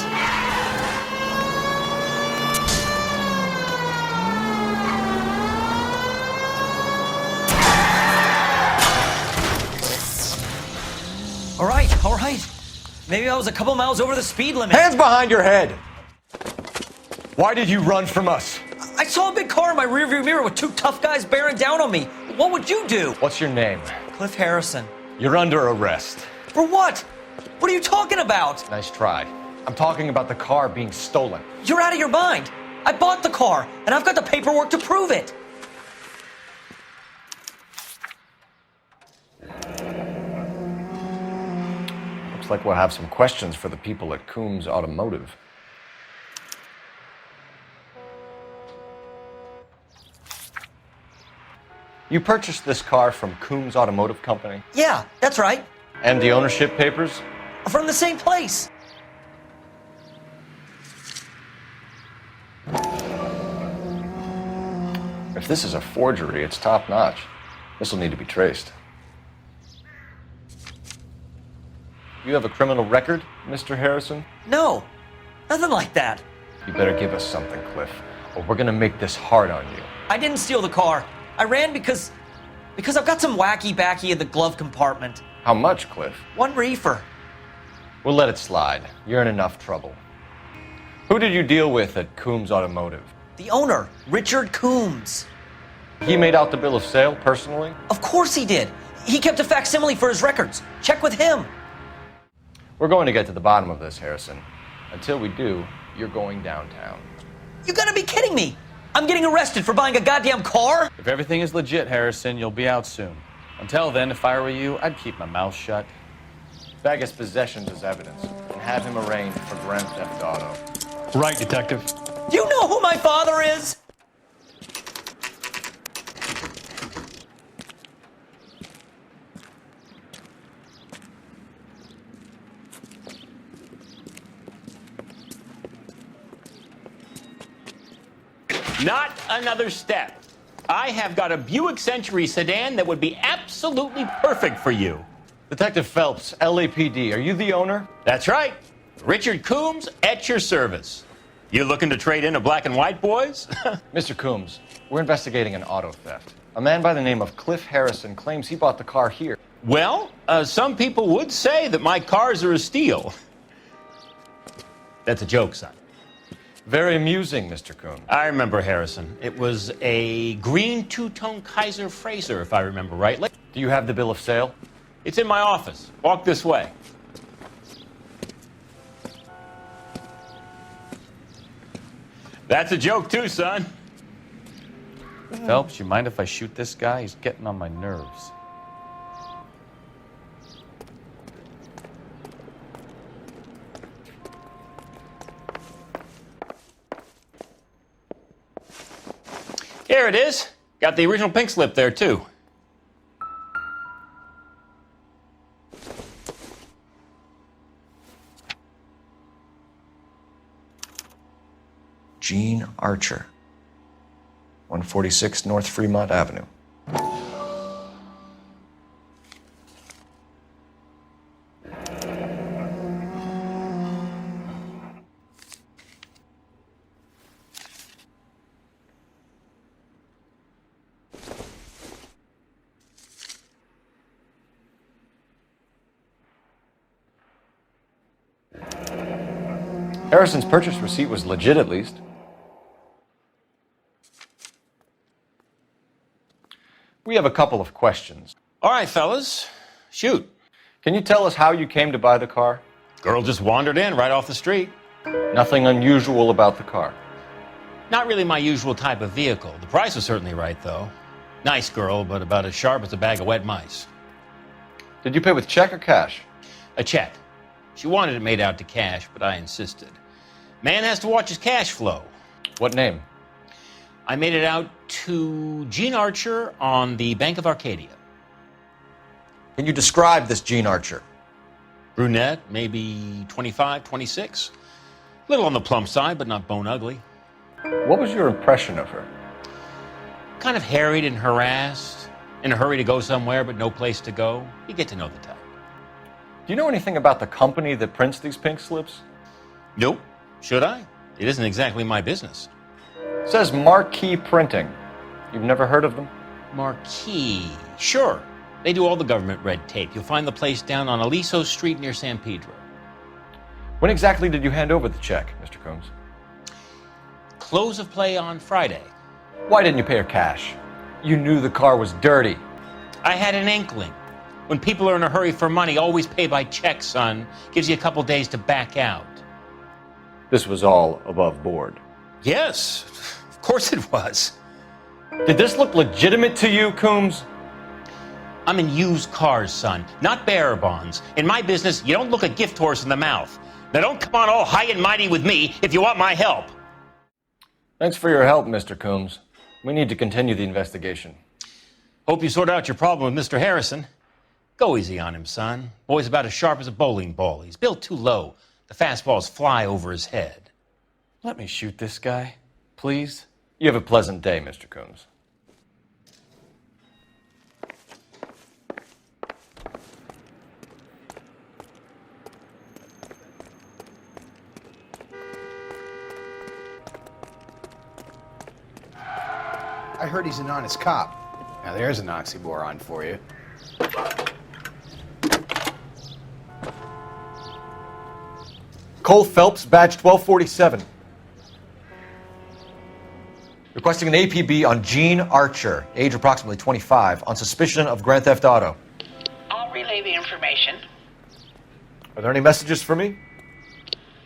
All right. Maybe I was a couple miles over the speed limit. Hands behind your head! Why did you run from us? I saw a big car in my rearview mirror with 2 tough guys bearing down on me. What would you do? What's your name? Cliff Harrison. You're under arrest. For what? What are you talking about? Nice try. I'm talking about the car being stolen. You're out of your mind. I bought the car, and I've got the paperwork to prove it. Looks like we'll have some questions for the people at Coombs Automotive. You purchased this car from Coombs Automotive Company? Yeah, that's right. And the ownership papers? From the same place. If this is a forgery, it's top-notch. This will need to be traced. You have a criminal record, Mr. Harrison? No, nothing like that. You better give us something, Cliff, or we're gonna make this hard on you. I didn't steal the car. I ran because I've got some wacky backy in the glove compartment. How much, Cliff? 1 reefer. We'll let it slide. You're in enough trouble. Who did you deal with at Coombs Automotive? The owner, Richard Coombs. He made out the bill of sale personally? Of course he did. He kept a facsimile for his records. Check with him. We're going to get to the bottom of this, Harrison. Until we do, you're going downtown. You gotta be kidding me. I'm getting arrested for buying a goddamn car? If everything is legit, Harrison, you'll be out soon. Until then, if I were you, I'd keep my mouth shut. Bag his possessions as evidence and have him arraigned for grand theft auto. Right, Detective. Do you know who my father is? Not another step. I have got a Buick Century sedan that would be absolutely perfect for you. Detective Phelps, LAPD, are you the owner? That's right. Richard Coombs at your service. You looking to trade in a black and white, boys? Mr. Coombs, we're investigating an auto theft. A man by the name of Cliff Harrison claims he bought the car here. Well, some people would say that my cars are a steal. That's a joke, son. Very amusing, Mr. Coombs. I remember Harrison. It was a green two-tone Kaiser Frazer, if I remember rightly. Do you have the bill of sale? It's in my office. Walk this way. That's a joke too, son. Phelps, you mind if I shoot this guy? He's getting on my nerves. Here it is. Got the original pink slip there, too. Gene Archer, 146 North Fremont Avenue. Harrison's purchase receipt was legit, at least. We have a couple of questions. All right, fellas. Shoot. Can you tell us how you came to buy the car? Girl just wandered in right off the street. Nothing unusual about the car. Not really my usual type of vehicle. The price was certainly right, though. Nice girl, but about as sharp as a bag of wet mice. Did you pay with check or cash? A check. She wanted it made out to cash, but I insisted. Man has to watch his cash flow. What name? I made it out to Gene Archer on the Bank of Arcadia. Can you describe this Gene Archer? Brunette, maybe 25, 26. Little on the plump side, but not bone ugly. What was your impression of her? Kind of harried and harassed, in a hurry to go somewhere, but no place to go. You get to know the type. Do you know anything about the company that prints these pink slips? Nope. Should I? It isn't exactly my business. It says Marquee Printing. You've never heard of them? Marquee. Sure. They do all the government red tape. You'll find the place down on Aliso Street near San Pedro. When exactly did you hand over the check, Mr. Coombs? Close of play on Friday. Why didn't you pay her cash? You knew the car was dirty. I had an inkling. When people are in a hurry for money, always pay by check, son. Gives you a couple days to back out. This was all above board. Yes, of course it was. Did this look legitimate to you, Coombs? I'm in used cars, son, not bearer bonds. In my business, you don't look a gift horse in the mouth. Now don't come on all high and mighty with me if you want my help. Thanks for your help, Mr. Coombs. We need to continue the investigation. Hope you sort out your problem with Mr. Harrison. Go easy on him, son. Boy's about as sharp as a bowling ball. He's built too low. The fastballs fly over his head. Let me shoot this guy, please. You have a pleasant day, Mr. Coombs. I heard he's an honest cop. Now there's an oxymoron for you. Cole Phelps, badge 1247. Requesting an APB on Gene Archer, age approximately 25, on suspicion of grand theft auto. I'll relay the information. Are there any messages for me?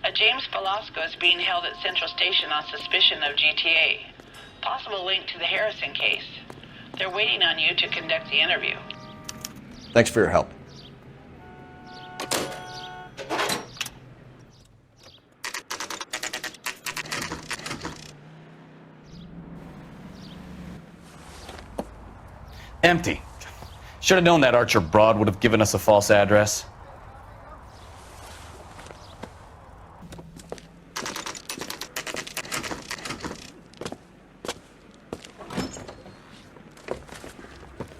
A James Velasco is being held at Central Station on suspicion of GTA. Possible link to the Harrison case. They're waiting on you to conduct the interview. Thanks for your help. Empty. Should have known that Archer broad would have given us a false address.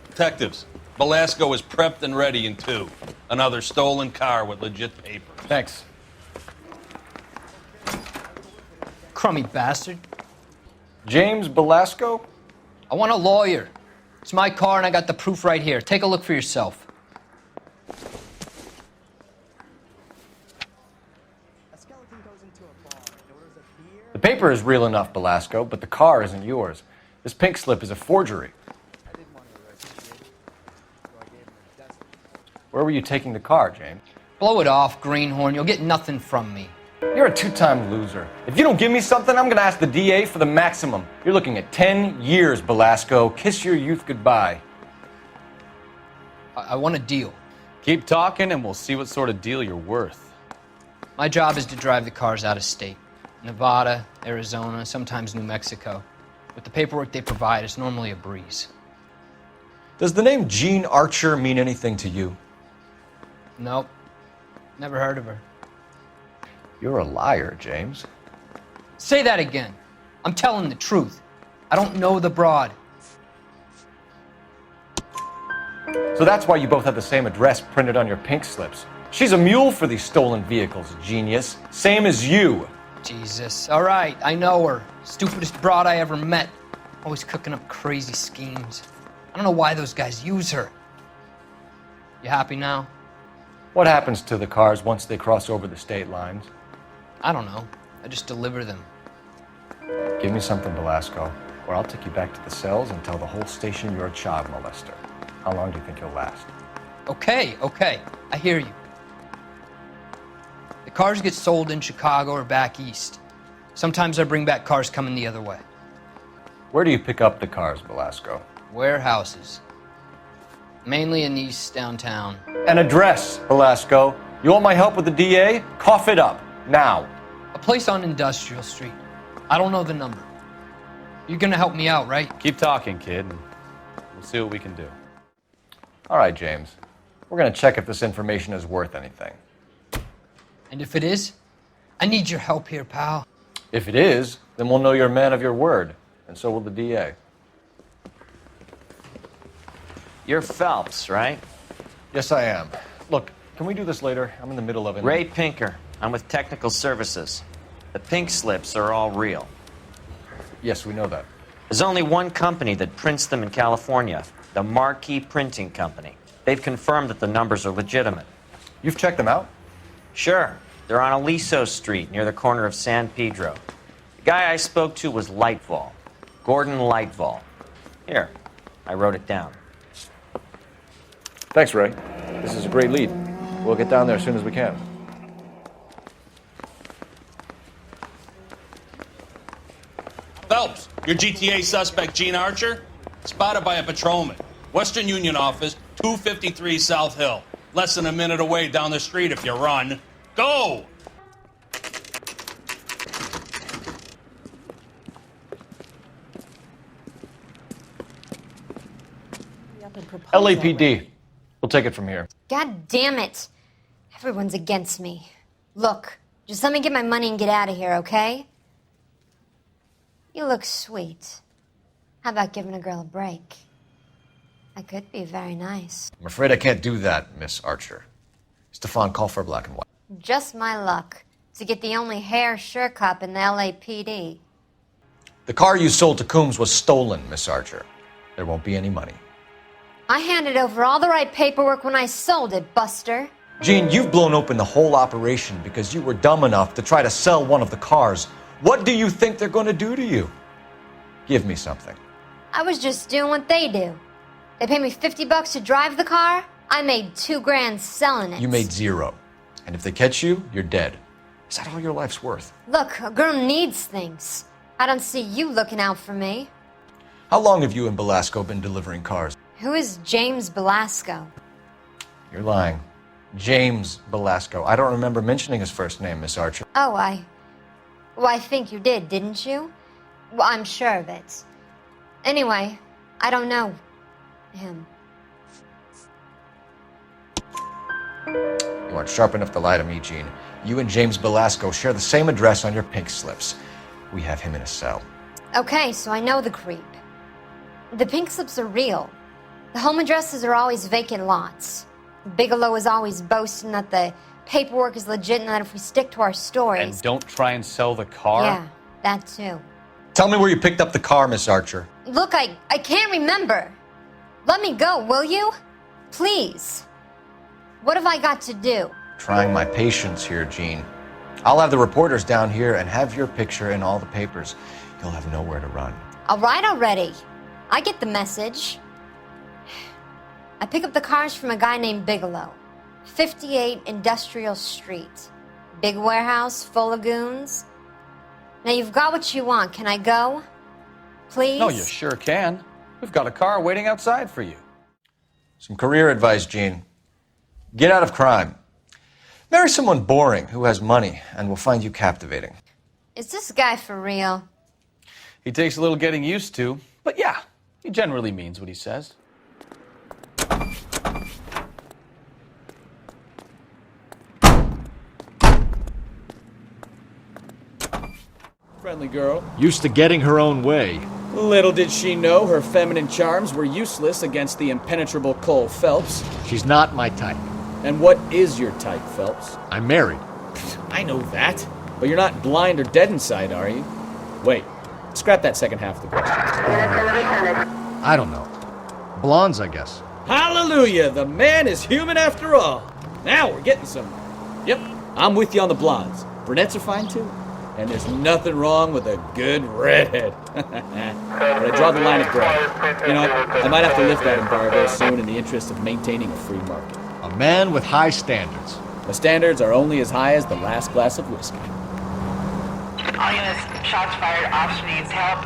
Detectives, Velasco is prepped and ready in 2. Another stolen car with legit papers. Thanks. Crummy bastard. James Velasco? I want a lawyer. It's my car and I got the proof right here. Take a look for yourself. The paper is real enough, Velasco, but the car isn't yours. This pink slip is a forgery. Where were you taking the car, James? Blow it off, greenhorn. You'll get nothing from me. You're a 2-time loser. If you don't give me something, I'm going to ask the DA for the maximum. You're looking at 10 years, Velasco. Kiss your youth goodbye. I want a deal. Keep talking and we'll see what sort of deal you're worth. My job is to drive the cars out of state. Nevada, Arizona, sometimes New Mexico. With the paperwork they provide, it's normally a breeze. Does the name Gene Archer mean anything to you? Nope. Never heard of her. You're a liar, James. Say that again. I'm telling the truth. I don't know the broad. So that's why you both have the same address printed on your pink slips. She's a mule for these stolen vehicles, genius. Same as you. Jesus. All right, I know her. Stupidest broad I ever met. Always cooking up crazy schemes. I don't know why those guys use her. You happy now? What happens to the cars once they cross over the state lines? I don't know. I just deliver them. Give me something, Velasco, or I'll take you back to the cells and tell the whole station you're a child molester. How long do you think you'll last? Okay. I hear you. The cars get sold in Chicago or back east. Sometimes I bring back cars coming the other way. Where do you pick up the cars, Velasco? Warehouses. Mainly in East downtown. An address, Velasco. You want my help with the DA? Cough it up, now. A place on Industrial Street. I don't know the number. You're gonna help me out, right? Keep talking, kid, and we'll see what we can do. All right, James. We're gonna check if this information is worth anything. And if it is, I need your help here, pal. If it is, then we'll know you're a man of your word, and so will the DA. You're Phelps, right? Yes, I am. Look, can we do this later? I'm in the middle of it. Ray Pinker. I'm with Technical Services. The pink slips are all real. Yes, we know that. There's only one company that prints them in California, the Marquee Printing Company. They've confirmed that the numbers are legitimate. You've checked them out? Sure. They're on Aliso Street, near the corner of San Pedro. The guy I spoke to was Lightval. Gordon Lightval. Here, I wrote it down. Thanks, Ray. This is a great lead. We'll get down there as soon as we can. Phelps, your GTA suspect, Gene Archer, spotted by a patrolman. Western Union office, 253 South Hill. Less than a minute away down the street if you run. Go! LAPD. We'll take it from here. God damn it. Everyone's against me. Look, just let me get my money and get out of here, okay? You look sweet. How about giving a girl a break? I could be very nice. I'm afraid I can't do that, Miss Archer. Stefan, call for black and white. Just my luck to get the only hair sure cop in the LAPD. The car you sold to Coombs was stolen, Miss Archer. There won't be any money. I handed over all the right paperwork when I sold it, Buster. Gene, you've blown open the whole operation because you were dumb enough to try to sell one of the cars. What do you think they're going to do to you? Give me something. I was just doing what they do. They paid me $50 to drive the car. I made $2,000 selling it. You made 0. And if they catch you, you're dead. Is that all your life's worth? Look, a girl needs things. I don't see you looking out for me. How long have you and Belasco been delivering cars? Who is James Belasco? You're lying. James Belasco. I don't remember mentioning his first name, Miss Archer. Oh, I think you did, didn't you? Well, I'm sure of it. Anyway, I don't know him. You aren't sharp enough to lie to me, Gene. You and James Belasco share the same address on your pink slips. We have him in a cell. Okay, so I know the creep. The pink slips are real. The home addresses are always vacant lots. Bigelow is always boasting that the paperwork is legit and that if we stick to our stories... And don't try and sell the car? Yeah, that too. Tell me where you picked up the car, Miss Archer. Look, I can't remember. Let me go, will you? Please. What have I got to do? Trying my patience here, Gene. I'll have the reporters down here and have your picture in all the papers. You'll have nowhere to run. All right already. I get the message. I pick up the cars from a guy named Bigelow. 58 Industrial Street. Big warehouse full of goons. Now you've got what you want. Can I go? Please? No, you sure can. We've got a car waiting outside for you. Some career advice, Gene. Get out of crime. Marry someone boring who has money and will find you captivating. Is this guy for real? He takes a little getting used to, but yeah, he generally means what he says. Friendly girl. Used to getting her own way. Little did she know her feminine charms were useless against the impenetrable Cole Phelps. She's not my type. And what is your type, Phelps? I'm married. I know that, but you're not blind or dead inside, are you? Wait, scrap that second half of the question. I don't know. Blondes, I guess. Hallelujah, the man is human after all. Now we're getting somewhere. Yep, I'm with you on the blondes. Brunettes are fine too. And there's nothing wrong with a good redhead. But I draw the line at gray. You know, I might have to lift that embargo soon in the interest of maintaining a free market. A man with high standards. The standards are only as high as the last glass of whiskey. All units, shots fired, officer needs help.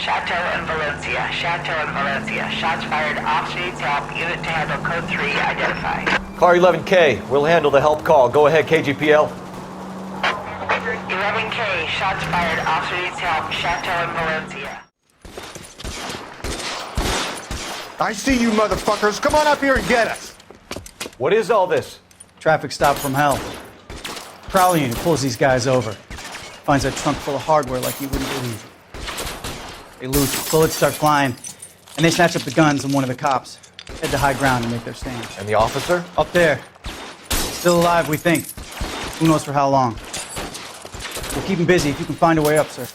Chateau and Valencia, Chateau and Valencia. Shots fired, officer needs help. Unit to handle code 3, identify. Car 11K, we'll handle the help call. Go ahead, KGPL. 11K, shots fired, officer needs help. Chateau and Valencia. I see you motherfuckers. Come on up here and get us. What is all this? Traffic stop from hell. Prowler unit pulls these guys over. Finds a trunk full of hardware like you wouldn't believe. They loot, bullets start flying, and they snatch up the guns and one of the cops. Head to high ground and make their stand. And the officer? Up there. Still alive, we think. Who knows for how long. We'll keep him busy if you can find a way up, sir.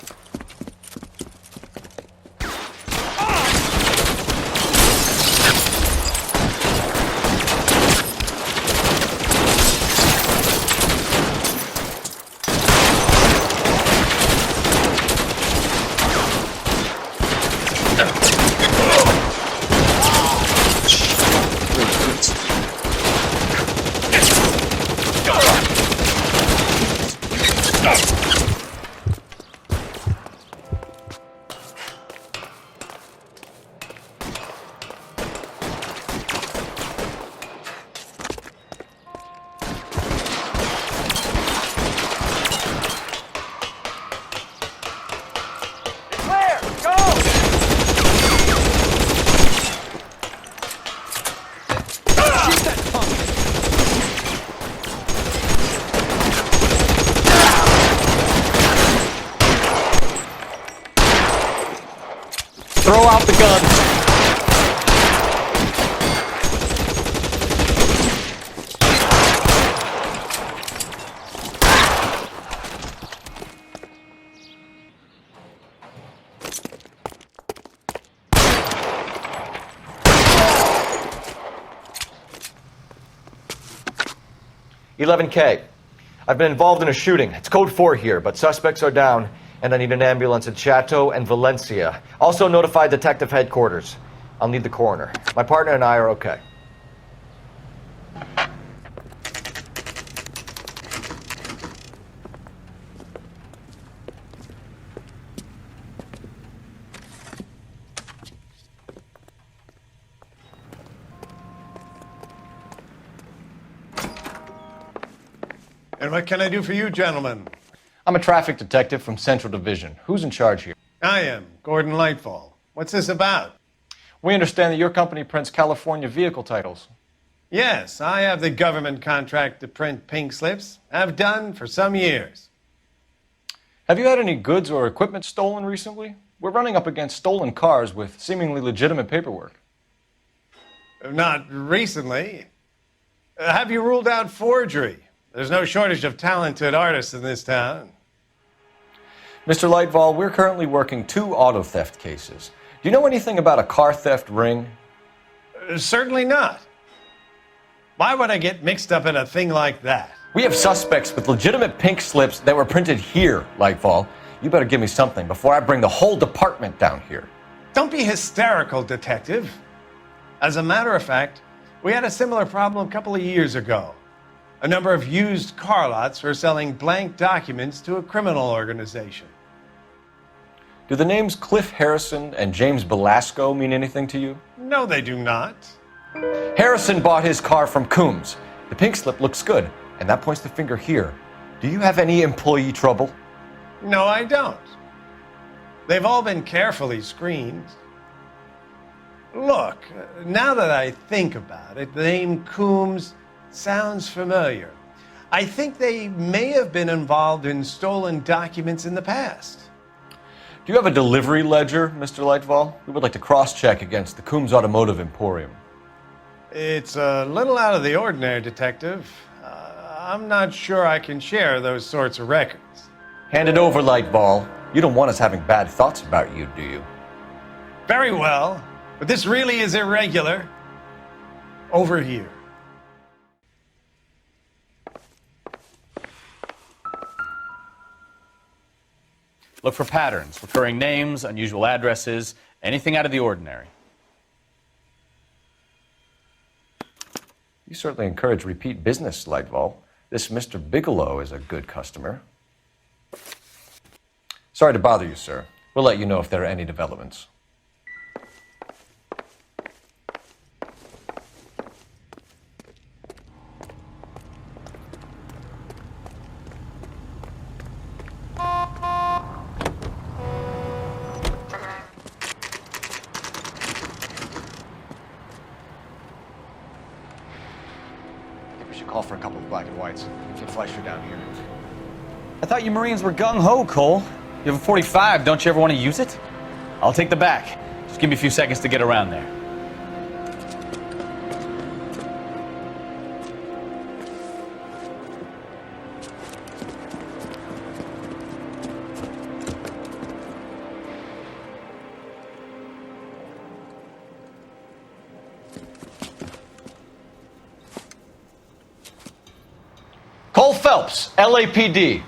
Throw out the guns. "11K. I've been involved in a shooting. It's code 4 here, but suspects are down And I need an ambulance in Chateau and Valencia. Also notify detective headquarters. I'll need the coroner. My partner and I are okay. And what can I do for you, gentlemen? I'm a traffic detective from Central Division. Who's in charge here? I am, Gordon Lightfall. What's this about? We understand that your company prints California vehicle titles. Yes, I have the government contract to print pink slips. I've done for some years. Have you had any goods or equipment stolen recently? We're running up against stolen cars with seemingly legitimate paperwork. Not recently. Have you ruled out forgery? There's no shortage of talented artists in this town. Mr. Lightfall, we're currently working 2 auto theft cases. Do you know anything about a car theft ring? Certainly not. Why would I get mixed up in a thing like that? We have suspects with legitimate pink slips that were printed here, Lightfall. You better give me something before I bring the whole department down here. Don't be hysterical, detective. As a matter of fact, we had a similar problem a couple of years ago. A number of used car lots were selling blank documents to a criminal organization. Do the names Cliff Harrison and James Belasco mean anything to you? No, they do not. Harrison bought his car from Coombs. The pink slip looks good, and that points the finger here. Do you have any employee trouble? No, I don't. They've all been carefully screened. Look, now that I think about it, the name Coombs sounds familiar. I think they may have been involved in stolen documents in the past. Do you have a delivery ledger, Mr. Lightfall? We would like to cross-check against the Coombs Automotive Emporium. It's a little out of the ordinary, Detective. I'm not sure I can share those sorts of records. Hand it over, Lightfall. You don't want us having bad thoughts about you, do you? Very well, but this really is irregular. Over here. Look for patterns, recurring names, unusual addresses, anything out of the ordinary. You certainly encourage repeat business, Lightfall. This Mr. Bigelow is a good customer. Sorry to bother you, sir. We'll let you know if there are any developments. Call for a couple of black and whites. Get Fleischer down here. I thought you Marines were gung-ho, Cole. You have a 45, don't you ever want to use it? I'll take the back. Just give me a few seconds to get around there. Cole Phelps, LAPD.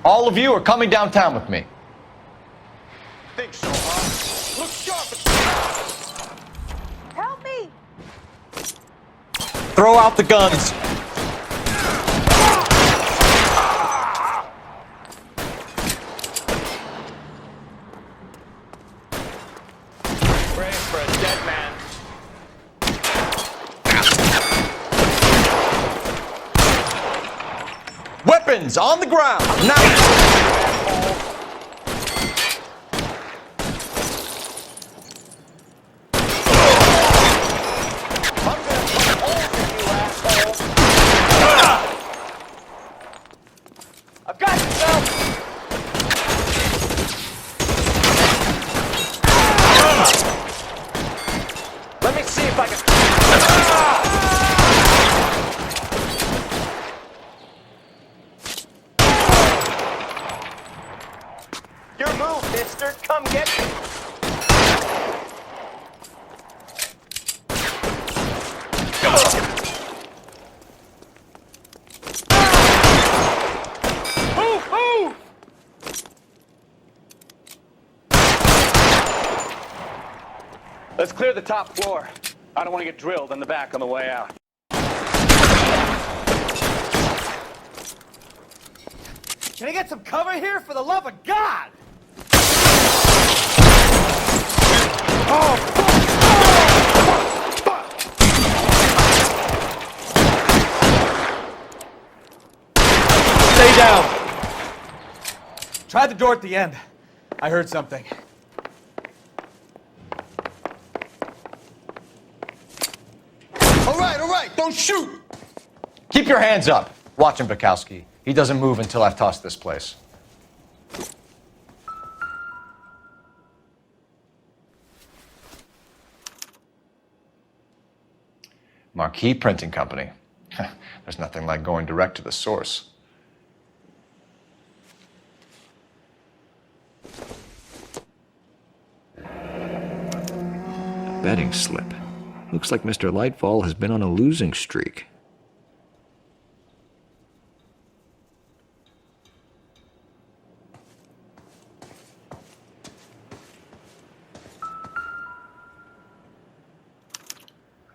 All of you are coming downtown with me. Think so, huh? Look sharp. Help me! Throw out the guns. Pray for a dead man. Weapons on the ground. Now. I've got you, Phelps. Let me see if I can. Your move, mister. Come get me. Let's clear the top floor. I don't want to get drilled in the back on the way out. Can I get some cover here, for the love of God? Stay down. Try the door at the end. I heard something. All right, don't shoot! Keep your hands up. Watch him, Bukowski. He doesn't move until I've tossed this place. Marquee Printing Company. There's nothing like going direct to the source. Betting slip. Looks like Mr. Lightfall has been on a losing streak.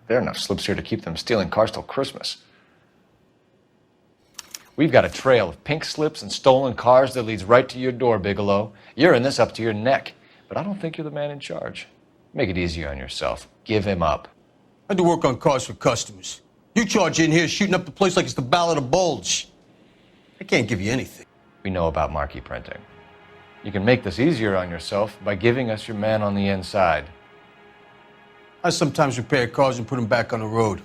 There are enough slips here to keep them stealing cars till Christmas. We've got a trail of pink slips and stolen cars that leads right to your door, Bigelow. You're in this up to your neck, but I don't think you're the man in charge. Make it easier on yourself. Give him up. I do work on cars for customers. You charge in here shooting up the place like it's the Ballad of Bulge. I can't give you anything. We know about marquee printing. You can make this easier on yourself by giving us your man on the inside. I sometimes repair cars and put them back on the road.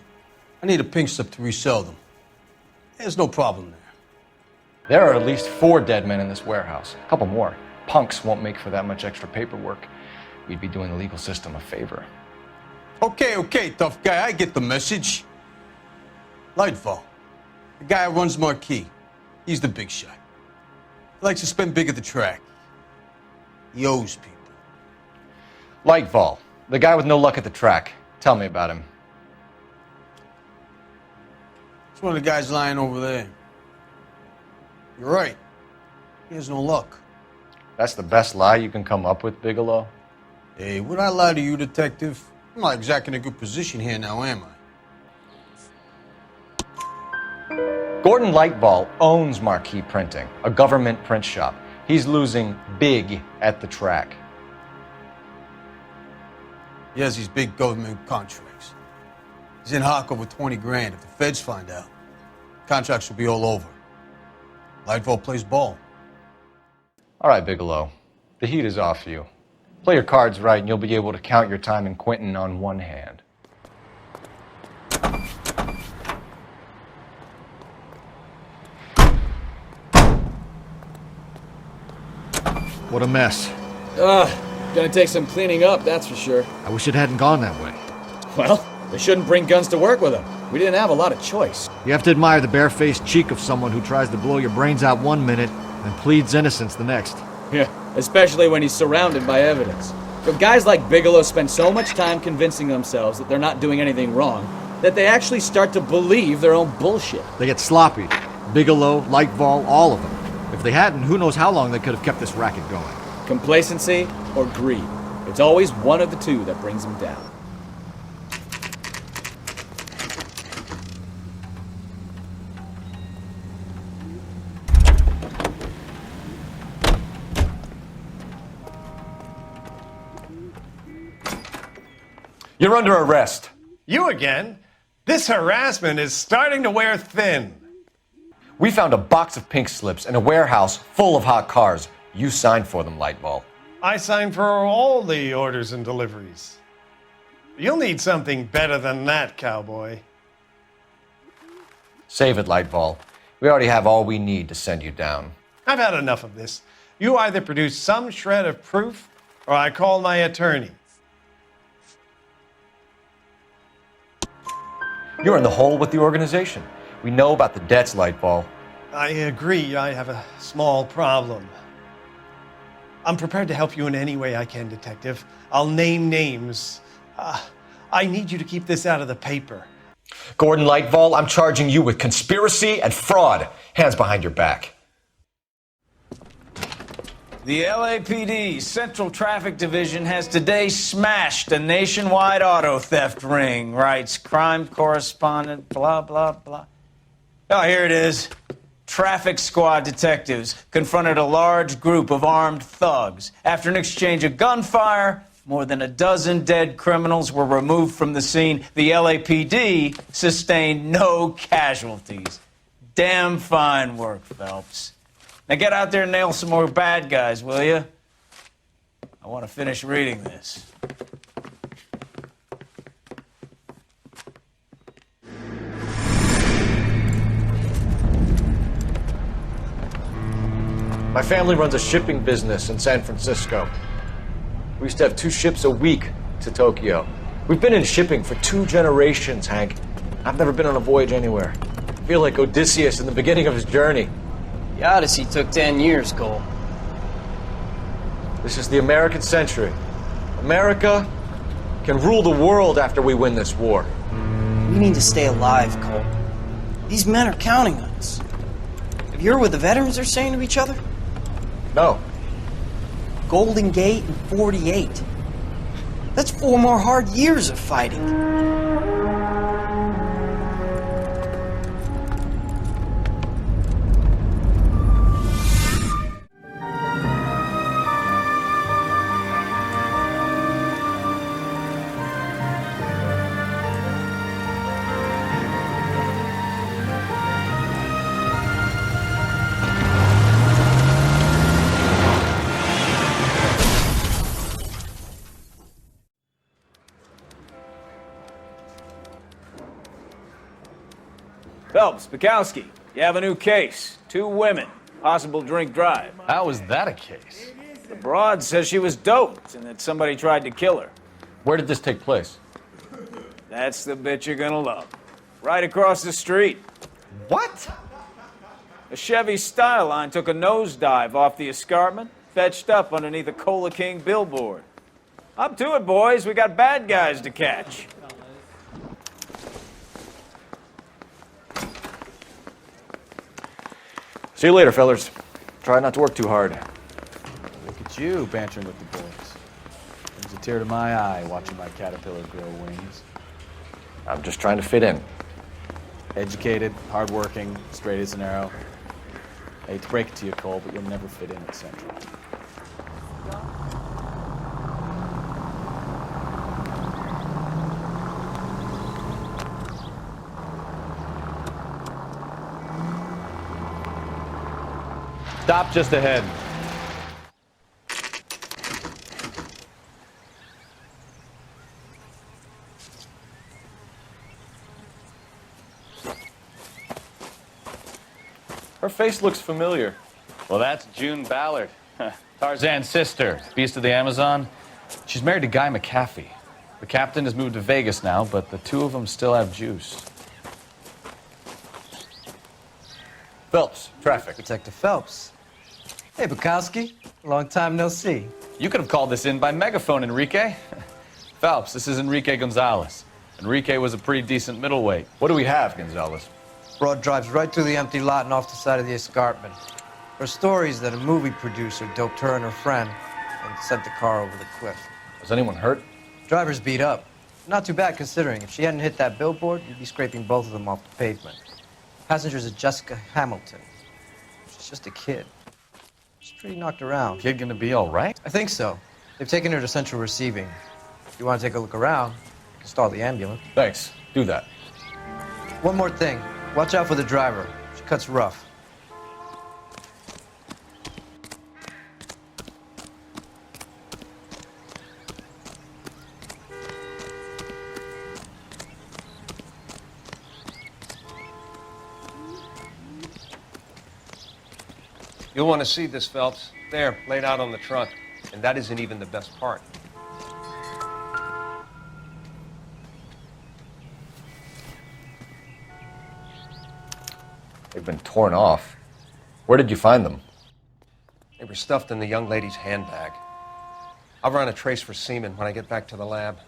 I need a pink slip to resell them. There's no problem there. There are at least 4 dead men in this warehouse. A couple more. Punks won't make for that much extra paperwork. We'd be doing the legal system a favor. Okay, tough guy, I get the message. Lightfall, the guy who runs Marquee. He's the big shot. He likes to spend big at the track. He owes people. Lightfall, the guy with no luck at the track. Tell me about him. It's one of the guys lying over there. You're right. He has no luck. That's the best lie you can come up with, Bigelow? Hey, would I lie to you, detective? I'm not exactly in a good position here now, am I? Gordon Lightfall owns Marquee Printing, a government print shop. He's losing big at the track. He has these big government contracts. He's in hock over 20 grand. If the feds find out, contracts will be all over. Lightfall plays ball. All right, Bigelow. The heat is off you. Play your cards right and you'll be able to count your time in Quentin on one hand. What a mess. Gonna take some cleaning up, that's for sure. I wish it hadn't gone that way. Well, they shouldn't bring guns to work with them. We didn't have a lot of choice. You have to admire the barefaced cheek of someone who tries to blow your brains out one minute and pleads innocence the next. Yeah, especially when he's surrounded by evidence. But guys like Bigelow spend so much time convincing themselves that they're not doing anything wrong that they actually start to believe their own bullshit. They get sloppy. Bigelow, Lightfall, all of them. If they hadn't, who knows how long they could have kept this racket going. Complacency or greed. It's always one of the two that brings them down. You're under arrest. You again? This harassment is starting to wear thin. We found a box of pink slips in a warehouse full of hot cars. You signed for them, Lightball. I signed for all the orders and deliveries. You'll need something better than that, cowboy. Save it, Lightball. We already have all we need to send you down. I've had enough of this. You either produce some shred of proof, or I call my attorney. You're in the hole with the organization. We know about the debts, Lightball. I agree, I have a small problem. I'm prepared to help you in any way I can, Detective. I'll name names. I need you to keep this out of the paper. Gordon Lightball, I'm charging you with conspiracy and fraud. Hands behind your back. The LAPD Central Traffic Division has today smashed a nationwide auto theft ring, writes crime correspondent, blah, blah, blah. Oh, here it is. Traffic squad detectives confronted a large group of armed thugs. After an exchange of gunfire, more than a dozen dead criminals were removed from the scene. The LAPD sustained no casualties. Damn fine work, Phelps. Now get out there and nail some more bad guys, will you? I want to finish reading this. My family runs a shipping business in San Francisco. We used to have 2 ships a week to Tokyo. We've been in shipping for 2 generations, Hank. I've never been on a voyage anywhere. I feel like Odysseus in the beginning of his journey. The Odyssey took 10 years, Cole. This is the American century. America can rule the world after we win this war. We need to stay alive, Cole. These men are counting on us. Have you heard what the veterans are saying to each other? No. Golden Gate and 48. That's 4 more hard years of fighting. Phelps, Bukowski, you have a new case. 2 women, possible drink drive. How is that a case? The broad says she was doped and that somebody tried to kill her. Where did this take place? That's the bit you're gonna love. Right across the street. What? A Chevy Styline took a nosedive off the escarpment, fetched up underneath a Cola King billboard. Up to it, boys. We got bad guys to catch. See you later, fellers. Try not to work too hard. Look at you bantering with the boys. Brings a tear to my eye watching my caterpillar grow wings. I'm just trying to fit in. Educated, hardworking, straight as an arrow. I hate to break it to you, Cole, but you'll never fit in at Central. Stop just ahead. Her face looks familiar. Well, that's June Ballard, Tarzan's sister, beast of the Amazon. She's married to Guy McAfee. The captain has moved to Vegas now, but the 2 of them still have juice. Phelps, traffic. Detective Phelps. Hey, Bukowski. Long time no see. You could have called this in by megaphone, Enrique. Phelps, this is Enrique Gonzalez. Enrique was a pretty decent middleweight. What do we have, Gonzalez? Broad drives right through the empty lot and off the side of the escarpment. Her stories that a movie producer doped her and her friend and sent the car over the cliff. Was anyone hurt? Driver's beat up. Not too bad considering. If she hadn't hit that billboard, you'd be scraping both of them off the pavement. Passenger's a Jessica Hamilton. She's just a kid. She's pretty knocked around. Kid gonna be all right? I think so. They've taken her to central receiving. If you want to take a look around, you can stall the ambulance. Thanks. Do that. One more thing. Watch out for the driver. She cuts rough. You'll want to see this, Phelps. There, laid out on the trunk. And that isn't even the best part. They've been torn off. Where did you find them? They were stuffed in the young lady's handbag. I'll run a trace for semen when I get back to the lab.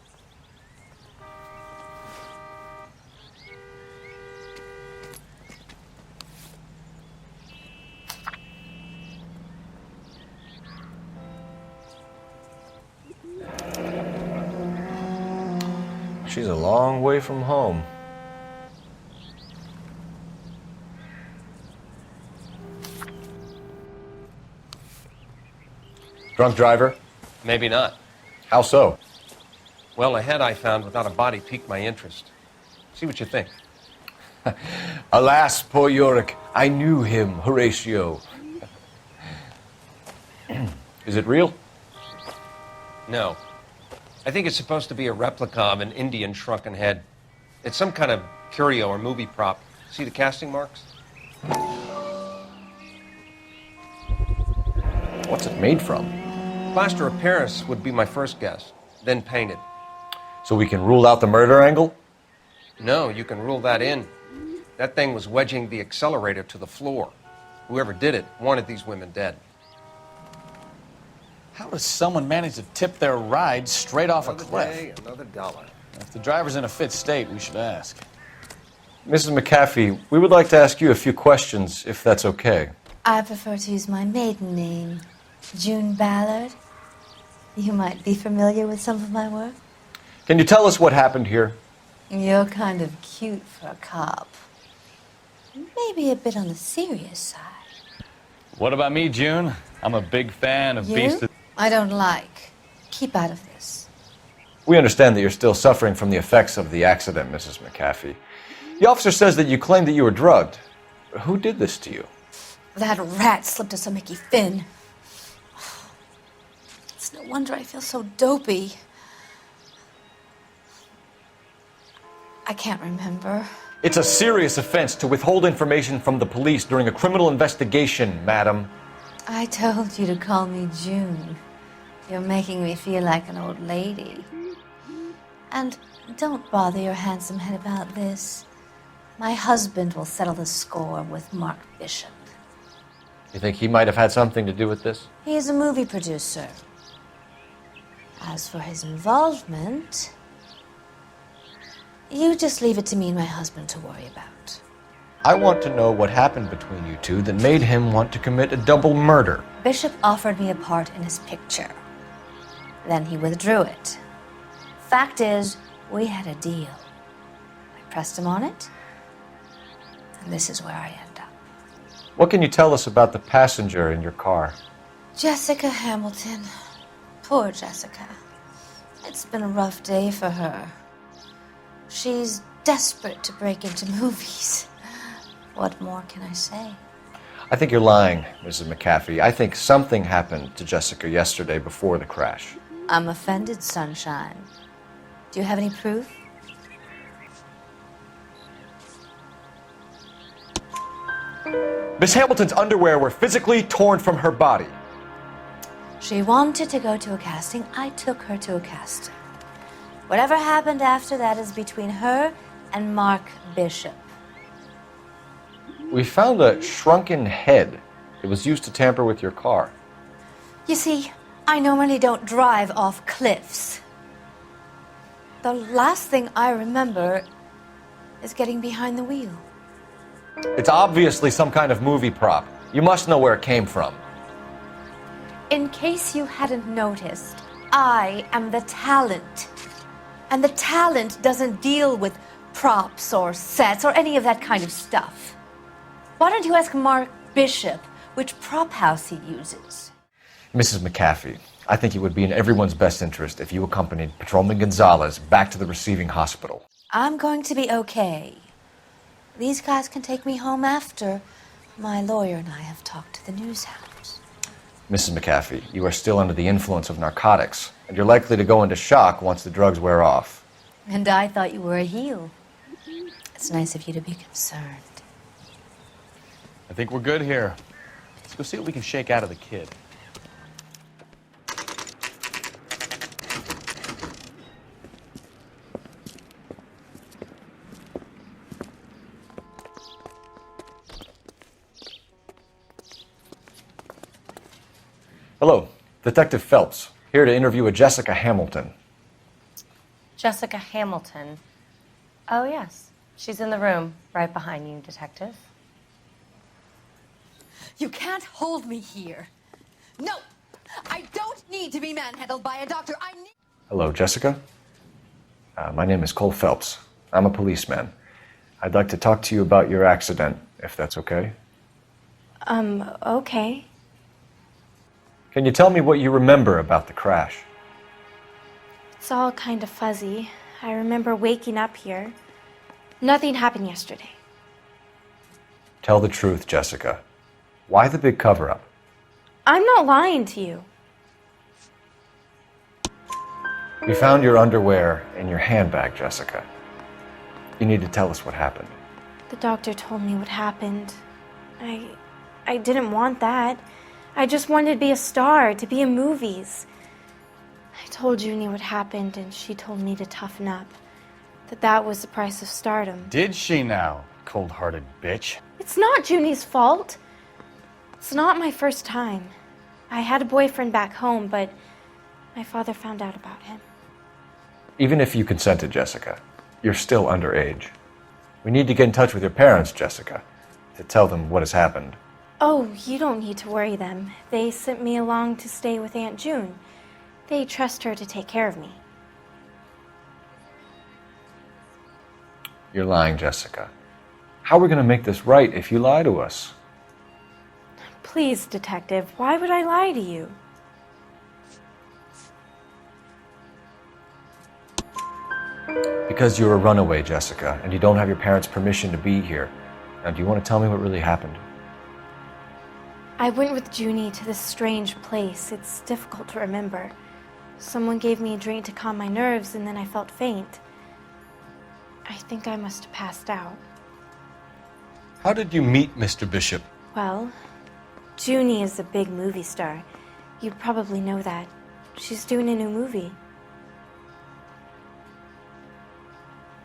she's a long way from home. Drunk driver? Maybe not. How so? Well, a head I found without a body piqued my interest. See what you think. Alas, poor Yorick, I knew him, Horatio. Is it real? No. I think it's supposed to be a replica of an Indian shrunken head. It's some kind of curio or movie prop. See the casting marks? What's it made from? Plaster of Paris would be my first guess, then painted. So we can rule out the murder angle? No, you can rule that in. That thing was wedging the accelerator to the floor. Whoever did it wanted these women dead. How does someone manage to tip their ride straight off a cliff? Another dollar. If the driver's in a fit state, we should ask. Mrs. McAfee, we would like to ask you a few questions, if that's okay. I prefer to use my maiden name, June Ballard. You might be familiar with some of my work. Can you tell us what happened here? You're kind of cute for a cop. Maybe a bit on the serious side. What about me, June? I'm a big fan of You? Beast of... I don't like. Keep out of this. We understand that you're still suffering from the effects of the accident, Mrs. McAfee. The officer says that you claimed that you were drugged. Who did this to you? That rat slipped us a Mickey Finn. It's no wonder I feel so dopey. I can't remember. It's a serious offense to withhold information from the police during a criminal investigation, madam. I told you to call me June. You're making me feel like an old lady. And don't bother your handsome head about this. My husband will settle the score with Mark Bishop. You think he might have had something to do with this? He is a movie producer. As for his involvement, you just leave it to me and my husband to worry about. I want to know what happened between you two that made him want to commit a double murder. Bishop offered me a part in his picture. Then he withdrew it. Fact is, we had a deal. I pressed him on it, and this is where I end up. What can you tell us about the passenger in your car? Jessica Hamilton. Poor Jessica. It's been a rough day for her. She's desperate to break into movies. What more can I say? I think you're lying, Mrs. McAfee. I think something happened to Jessica yesterday before the crash. I'm offended, Sunshine. Do you have any proof? Miss Hamilton's underwear were physically torn from her body. She wanted to go to a casting. I took her to a casting. Whatever happened after that is between her and Mark Bishop. We found a shrunken head. It was used to tamper with your car. You see, I normally don't drive off cliffs. The last thing I remember is getting behind the wheel. It's obviously some kind of movie prop. You must know where it came from. In case you hadn't noticed, I am the talent. And the talent doesn't deal with props or sets or any of that kind of stuff. Why don't you ask Mark Bishop which prop house he uses? Mrs. McAfee, I think it would be in everyone's best interest if you accompanied Patrolman Gonzalez back to the receiving hospital. I'm going to be okay. These guys can take me home after. My lawyer and I have talked to the news house. Mrs. McAfee, you are still under the influence of narcotics, and you're likely to go into shock once the drugs wear off. And I thought you were a heel. It's nice of you to be concerned. I think we're good here. Let's go see what we can shake out of the kid. Hello, Detective Phelps, here to interview a Jessica Hamilton. Jessica Hamilton. Oh, yes. She's in the room, right behind you, Detective. You can't hold me here. No! I don't need to be manhandled by a doctor. I need... Hello, Jessica. My name is Cole Phelps. I'm a policeman. I'd like to talk to you about your accident, if that's okay. Okay. Can you tell me what you remember about the crash? It's all kind of fuzzy. I remember waking up here. Nothing happened yesterday. Tell the truth, Jessica. Why the big cover-up? I'm not lying to you. We found your underwear in your handbag, Jessica. You need to tell us what happened. The doctor told me what happened. I didn't want that. I just wanted to be a star, to be in movies. I told Junie what happened, and she told me to toughen up. That was the price of stardom. Did she now, cold-hearted bitch? It's not Junie's fault. It's not my first time. I had a boyfriend back home, but my father found out about him. Even if you consented, Jessica, you're still underage. We need to get in touch with your parents, Jessica, to tell them what has happened. Oh, you don't need to worry them. They sent me along to stay with Aunt June. They trust her to take care of me. You're lying, Jessica. How are we going to make this right if you lie to us? Please, Detective, why would I lie to you? Because you're a runaway, Jessica, and you don't have your parents' permission to be here. Now, do you want to tell me what really happened? I went with Junie to this strange place. It's difficult to remember. Someone gave me a drink to calm my nerves, and then I felt faint. I think I must have passed out. How did you meet Mr. Bishop? Well, Junie is a big movie star. You probably know that. She's doing a new movie.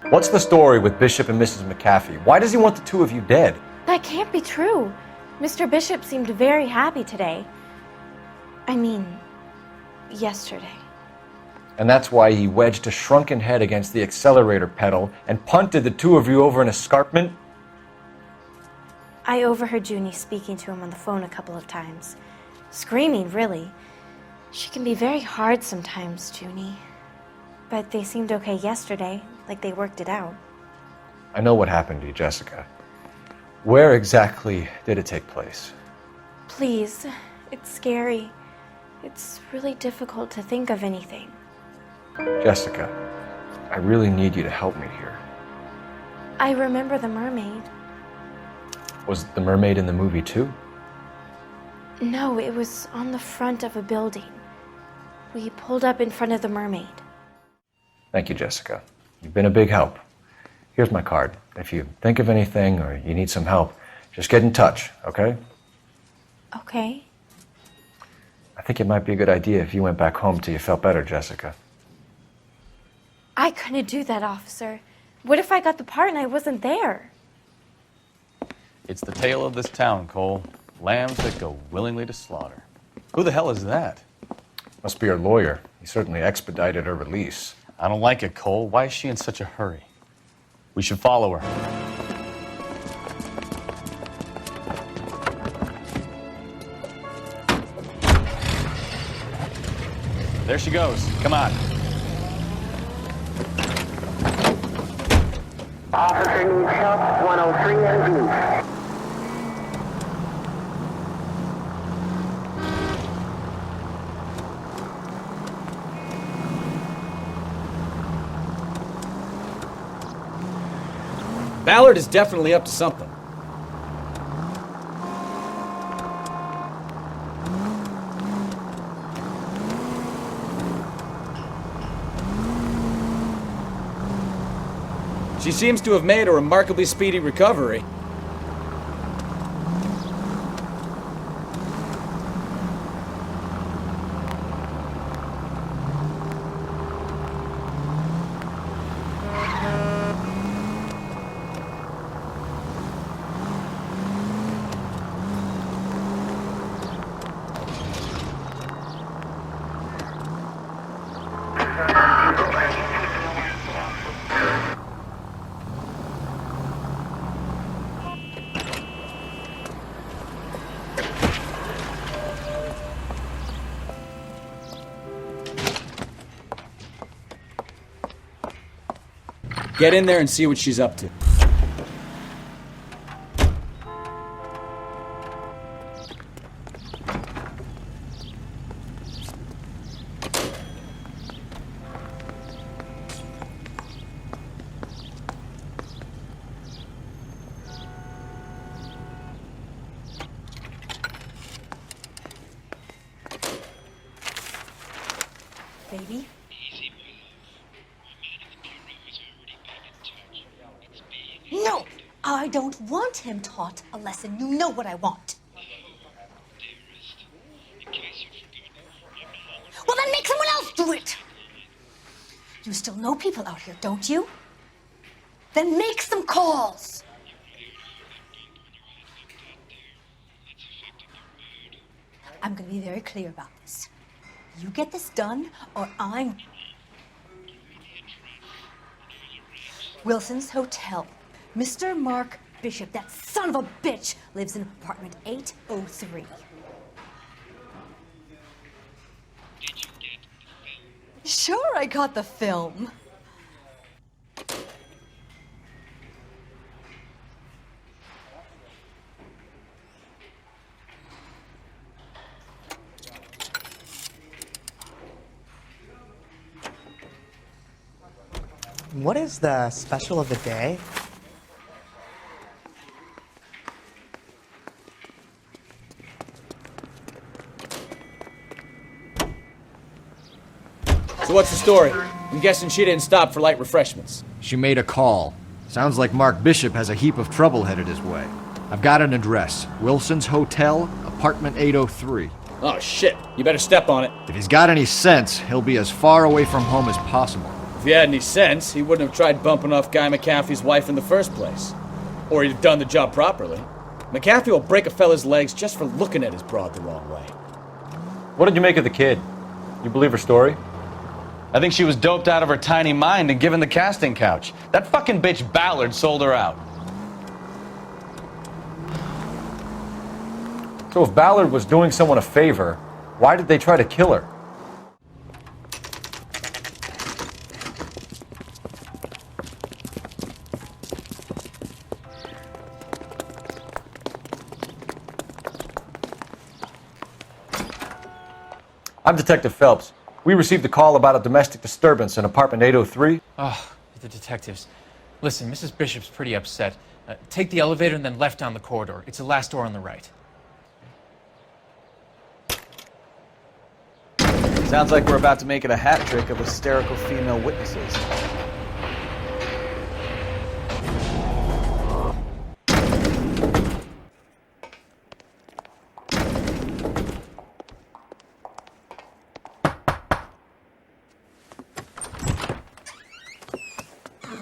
What's the story with Bishop and Mrs. McAfee? Why does he want the two of you dead? That can't be true. Mr. Bishop seemed very happy today. I mean, yesterday. And that's why he wedged a shrunken head against the accelerator pedal and punted the two of you over an escarpment? I overheard Junie speaking to him on the phone a couple of times. Screaming, really. She can be very hard sometimes, Junie. But they seemed okay yesterday, like they worked it out. I know what happened to you, Jessica. Where exactly did it take place? Please, it's scary. It's really difficult to think of anything. Jessica, I really need you to help me here. I remember the mermaid. Was the mermaid in the movie too? No, it was on the front of a building. We pulled up in front of the mermaid. Thank you, Jessica. You've been a big help. Here's my card. If you think of anything or you need some help, just get in touch, okay? Okay. I think it might be a good idea if you went back home till you felt better, Jessica. I couldn't do that, officer. What if I got the part and I wasn't there? It's the tale of this town, Cole. Lambs that go willingly to slaughter. Who the hell is that? Must be her lawyer. He certainly expedited her release. I don't like it, Cole. Why is she in such a hurry? We should follow her. There she goes. Come on. Officer needs help, 103 in view. Ballard is definitely up to something. She seems to have made a remarkably speedy recovery. Get in there and see what she's up to. Baby? No! I don't want him taught a lesson. You know what I want. Well, then make someone else do it! You still know people out here, don't you? Then make some calls! I'm gonna be very clear about this. You get this done, or I'm... Wilson's Hotel. Mr. Mark Bishop, that son of a bitch, lives in apartment 803. Sure, I got the film. What is the special of the day? So what's the story? I'm guessing she didn't stop for light refreshments. She made a call. Sounds like Mark Bishop has a heap of trouble headed his way. I've got an address. Wilson's Hotel, apartment 803. Oh, shit. You better step on it. If he's got any sense, he'll be as far away from home as possible. If he had any sense, he wouldn't have tried bumping off Guy McAfee's wife in the first place. Or he'd have done the job properly. McAfee will break a fella's legs just for looking at his broad the wrong way. What did you make of the kid? You believe her story? I think she was doped out of her tiny mind and given the casting couch. That fucking bitch Ballard sold her out. So if Ballard was doing someone a favor, why did they try to kill her? I'm Detective Phelps. We received a call about a domestic disturbance in apartment 803. Oh, the detectives. Listen, Mrs. Bishop's pretty upset. Take the elevator and then left down the corridor. It's the last door on the right. Sounds like we're about to make it a hat trick of hysterical female witnesses.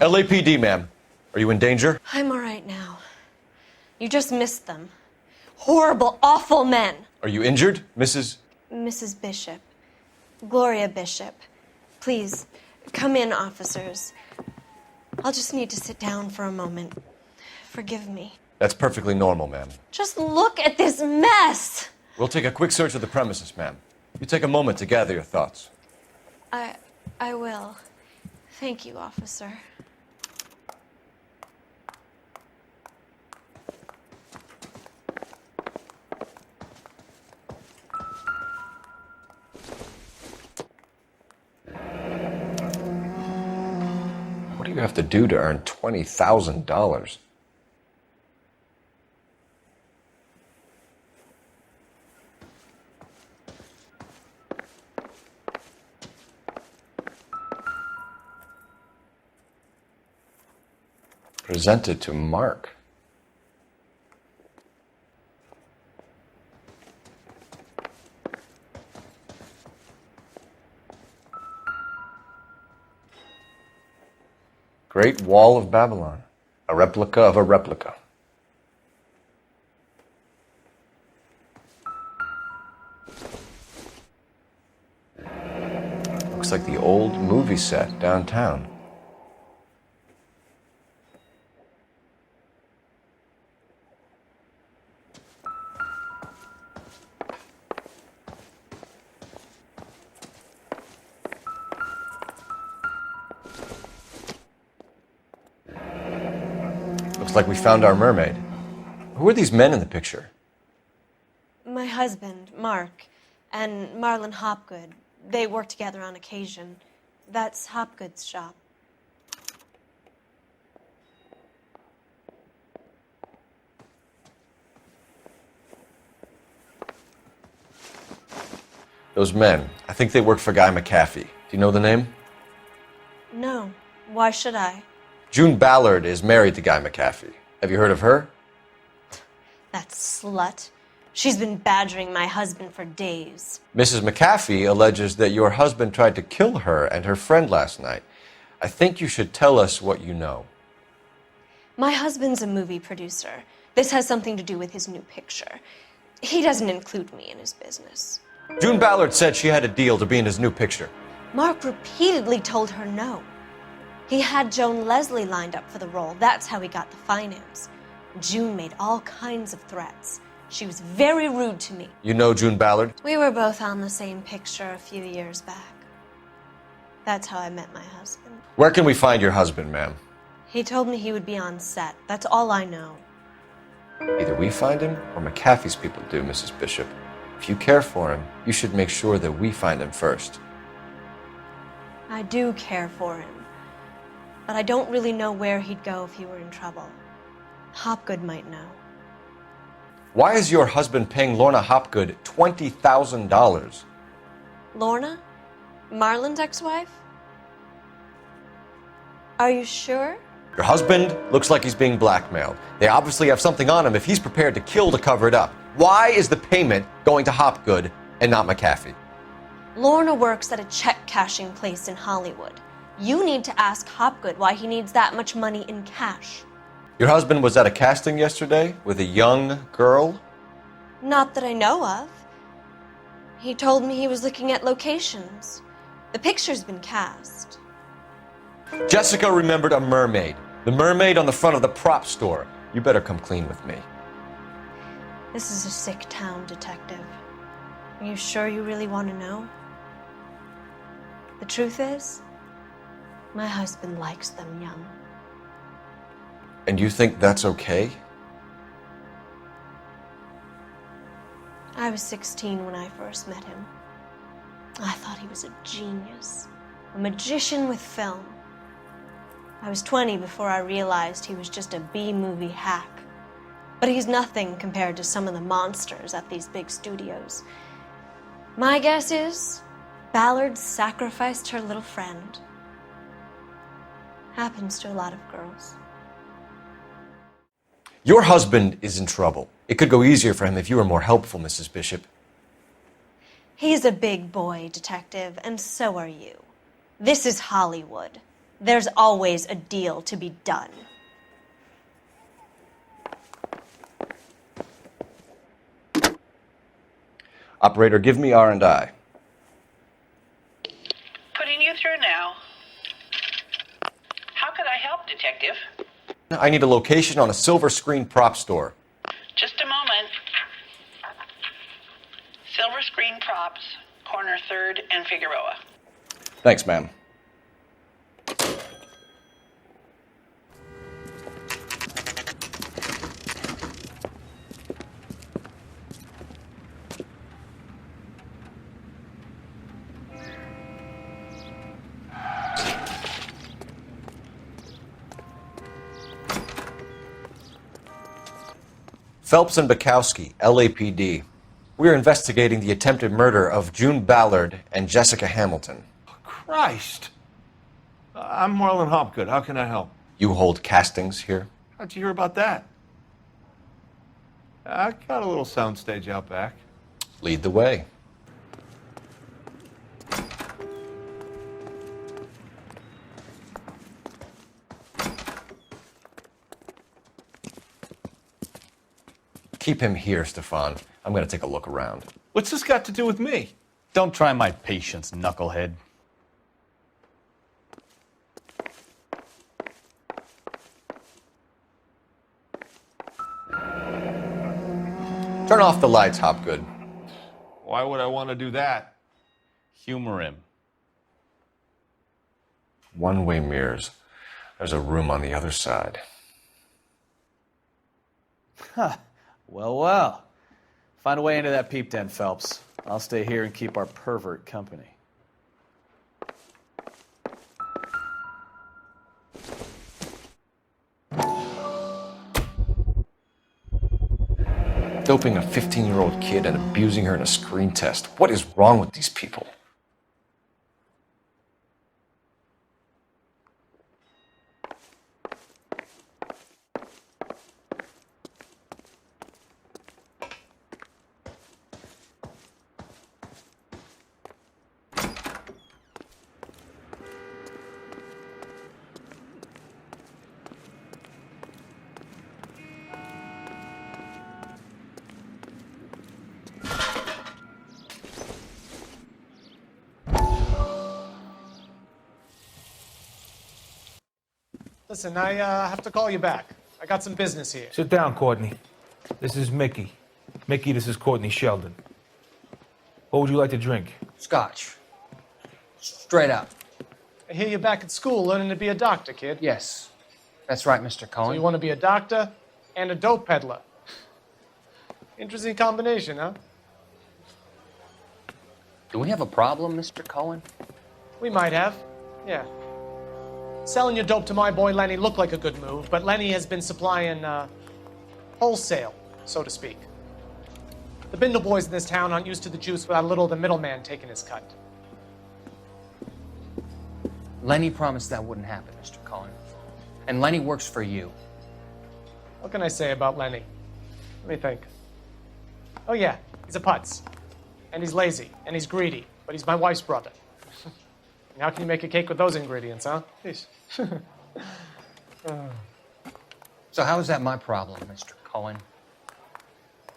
LAPD, ma'am. Are you in danger? I'm all right now. You just missed them. Horrible, awful men. Are you injured, Mrs.? Mrs. Bishop. Gloria Bishop. Please, come in, officers. I'll just need to sit down for a moment. Forgive me. That's perfectly normal, ma'am. Just look at this mess! We'll take a quick search of the premises, ma'am. You take a moment to gather your thoughts. I will. Thank you, officer. What do you have to do to earn $20,000? Presented to Mark. Great Wall of Babylon. A replica of a replica. Looks like the old movie set downtown. Looks like we found our mermaid. Who are these men in the picture? My husband, Mark, and Marlon Hopgood. They work together on occasion. That's Hopgood's shop. Those men, I think they work for Guy McAfee. Do you know the name? No. Why should I? June Ballard is married to Guy McAfee. Have you heard of her? That slut. She's been badgering my husband for days. Mrs. McAfee alleges that your husband tried to kill her and her friend last night. I think you should tell us what you know. My husband's a movie producer. This has something to do with his new picture. He doesn't include me in his business. June Ballard said she had a deal to be in his new picture. Mark repeatedly told her no. He had Joan Leslie lined up for the role. That's how he got the finance. June made all kinds of threats. She was very rude to me. You know June Ballard? We were both on the same picture a few years back. That's how I met my husband. Where can we find your husband, ma'am? He told me he would be on set. That's all I know. Either we find him or McAfee's people do, Mrs. Bishop. If you care for him, you should make sure that we find him first. I do care for him, but I don't really know where he'd go if he were in trouble. Hopgood might know. Why is your husband paying Lorna Hopgood $20,000? Lorna? Marlon's ex-wife? Are you sure? Your husband looks like he's being blackmailed. They obviously have something on him if he's prepared to kill to cover it up. Why is the payment going to Hopgood and not McAfee? Lorna works at a check-cashing place in Hollywood. You need to ask Hopgood why he needs that much money in cash. Your husband was at a casting yesterday with a young girl? Not that I know of. He told me he was looking at locations. The picture's been cast. Jessica remembered a mermaid. The mermaid on the front of the prop store. You better come clean with me. This is a sick town, Detective. Are you sure you really want to know? The truth is, my husband likes them young. And you think that's okay? I was 16 when I first met him. I thought he was a genius, a magician with film. I was 20 before I realized he was just a B-movie hack. But he's nothing compared to some of the monsters at these big studios. My guess is Ballard sacrificed her little friend. Happens to a lot of girls. Your husband is in trouble. It could go easier for him if you were more helpful, Mrs. Bishop. He's a big boy, Detective, and so are you. This is Hollywood. There's always a deal to be done. Operator, give me R&I. Putting you through now. How could I help, Detective? I need a location on a silver screen prop store. Just a moment. Silver Screen Props, corner 3rd and Figueroa. Thanks, ma'am. Phelps and Bukowski, LAPD. We're investigating the attempted murder of June Ballard and Jessica Hamilton. Christ. I'm Marlon Hopgood. How can I help? You hold castings here? How'd you hear about that? I got a little soundstage out back. Lead the way. Keep him here, Stefan. I'm going to take a look around. What's this got to do with me? Don't try my patience, knucklehead. Turn off the lights, Hopgood. Why would I want to do that? Humor him. One-way mirrors. There's a room on the other side. Huh. Well, well. Find a way into that peep den, Phelps. I'll stay here and keep our pervert company. Doping a 15-year-old kid and abusing her in a screen test. What is wrong with these people? Listen, I have to call you back. I got some business here. Sit down, Courtney. This is Mickey. Mickey, this is Courtney Sheldon. What would you like to drink? Scotch. Straight up. I hear you're back at school learning to be a doctor, kid. Yes. That's right, Mr. Cohen. So you want to be a doctor and a dope peddler. Interesting combination, huh? Do we have a problem, Mr. Cohen? We might have. Yeah. Selling your dope to my boy Lenny looked like a good move, but Lenny has been supplying wholesale, so to speak. The Bindle boys in this town aren't used to the juice without a little of the middleman taking his cut. Lenny promised that wouldn't happen, Mr. Cohen. And Lenny works for you. What can I say about Lenny? Let me think. Oh yeah, he's a putz. And he's lazy, and he's greedy, but he's my wife's brother. How can you make a cake with those ingredients, huh? Jeez. So how is that my problem, Mr. Cohen?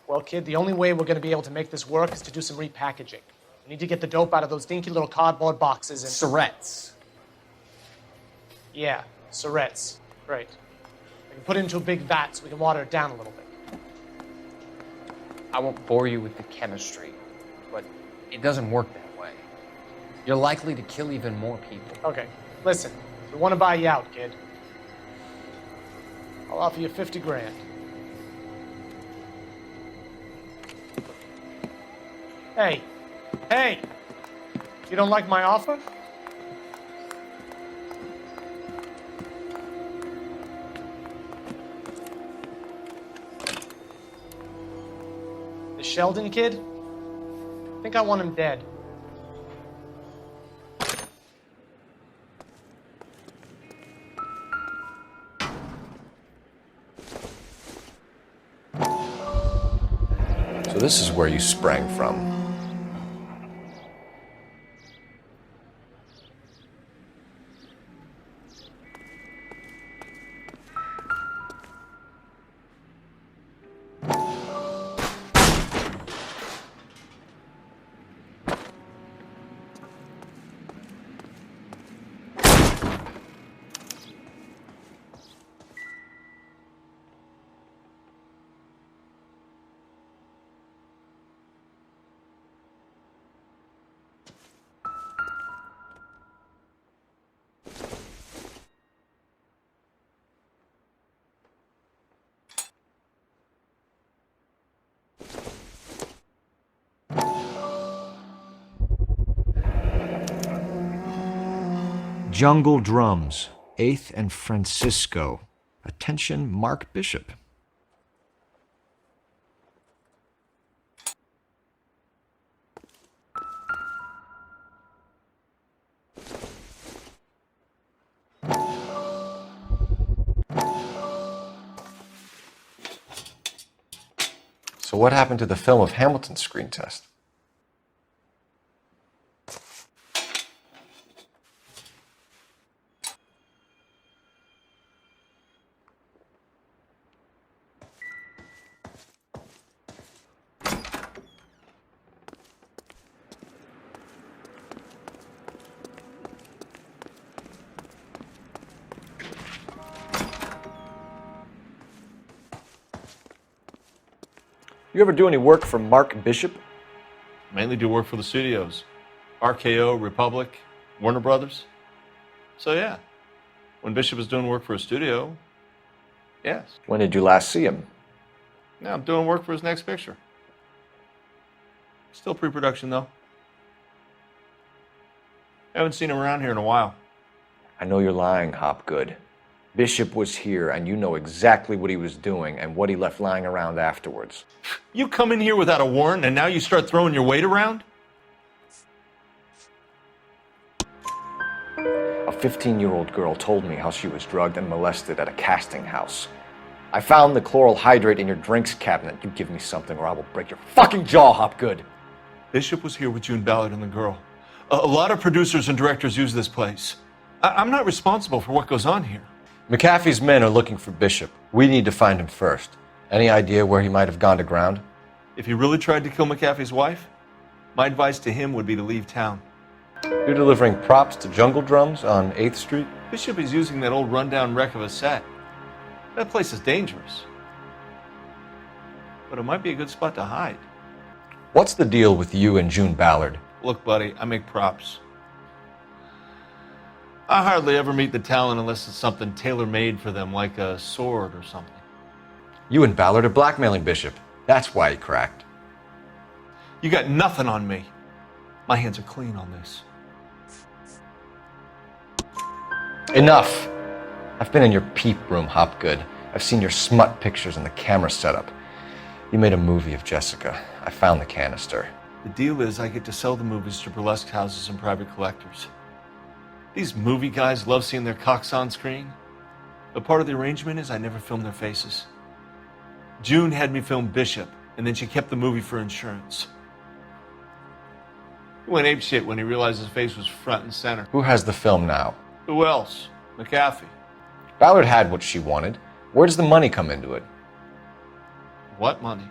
Well, kid, the only way we're going to be able to make this work is to do some repackaging. We need to get the dope out of those dinky little cardboard boxes and... Surrettes. Yeah, surrettes. Great. We can put it into a big vat so we can water it down a little bit. I won't bore you with the chemistry, but it doesn't work that way. You're likely to kill even more people. Okay, listen. We want to buy you out, kid. I'll offer you 50 grand. Hey. Hey! You don't like my offer? The Sheldon kid? I think I want him dead. So this is where you sprang from. Jungle Drums, 8th and Francisco. Attention, Mark Bishop. So what happened to the film of Hamilton's screen test? You ever do any work for Mark Bishop? Mainly do work for the studios. RKO, Republic, Warner Brothers. So yeah, when Bishop was doing work for a studio, yes. When did you last see him? Yeah, I'm doing work for his next picture. Still pre-production, though. Haven't seen him around here in a while. I know you're lying, Hopgood. Bishop was here, and you know exactly what he was doing and what he left lying around afterwards. You come in here without a warrant, and now you start throwing your weight around? A 15-year-old girl told me how she was drugged and molested at a casting house. I found the chloral hydrate in your drinks cabinet. You give me something or I will break your fucking jaw, Hopgood. Bishop was here with June Ballard and the girl. A lot of producers and directors use this place. I'm not responsible for what goes on here. McAfee's men are looking for Bishop. We need to find him first. Any idea where he might have gone to ground? If he really tried to kill McAfee's wife, my advice to him would be to leave town. You're delivering props to Jungle Drums on 8th Street? Bishop is using that old rundown wreck of a set. That place is dangerous. But it might be a good spot to hide. What's the deal with you and June Ballard? Look, buddy, I make props. I hardly ever meet the talent unless it's something tailor-made for them, like a sword or something. You and Ballard are blackmailing Bishop. That's why he cracked. You got nothing on me. My hands are clean on this. Enough! I've been in your peep room, Hopgood. I've seen your smut pictures and the camera setup. You made a movie of Jessica. I found the canister. The deal is I get to sell the movies to burlesque houses and private collectors. These movie guys love seeing their cocks on screen. But part of the arrangement is I never film their faces. June had me film Bishop, and then she kept the movie for insurance. He went apeshit when he realized his face was front and center. Who has the film now? Who else? McAfee. Ballard had what she wanted. Where does the money come into it? What money?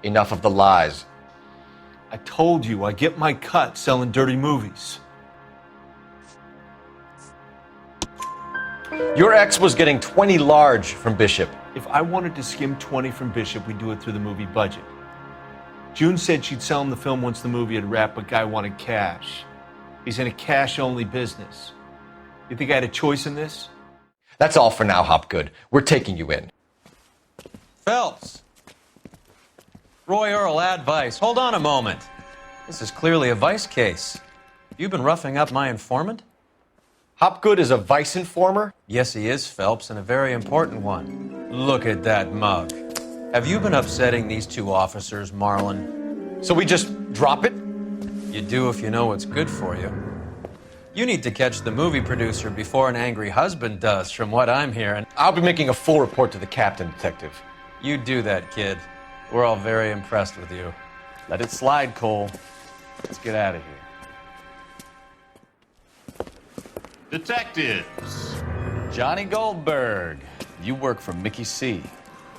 Enough of the lies. I told you I get my cut selling dirty movies. Your ex was getting 20 large from Bishop. If I wanted to skim 20 from Bishop, we'd do it through the movie budget. June said she'd sell him the film once the movie had wrapped, but Guy wanted cash. He's in a cash-only business. You think I had a choice in this? That's all for now, Hopgood. We're taking you in. Phelps. Roy Earl, ad vice. Hold on a moment. This is clearly a vice case. You've been roughing up my informant? Hopgood is a vice informer? Yes, he is, Phelps, and a very important one. Look at that mug. Have you been upsetting these two officers, Marlon? So we just drop it? You do if you know what's good for you. You need to catch the movie producer before an angry husband does, from what I'm hearing. I'll be making a full report to the captain, Detective. You do that, kid. We're all very impressed with you. Let it slide, Cole. Let's get out of here. Detectives. Johnny Goldberg. You work for Mickey C.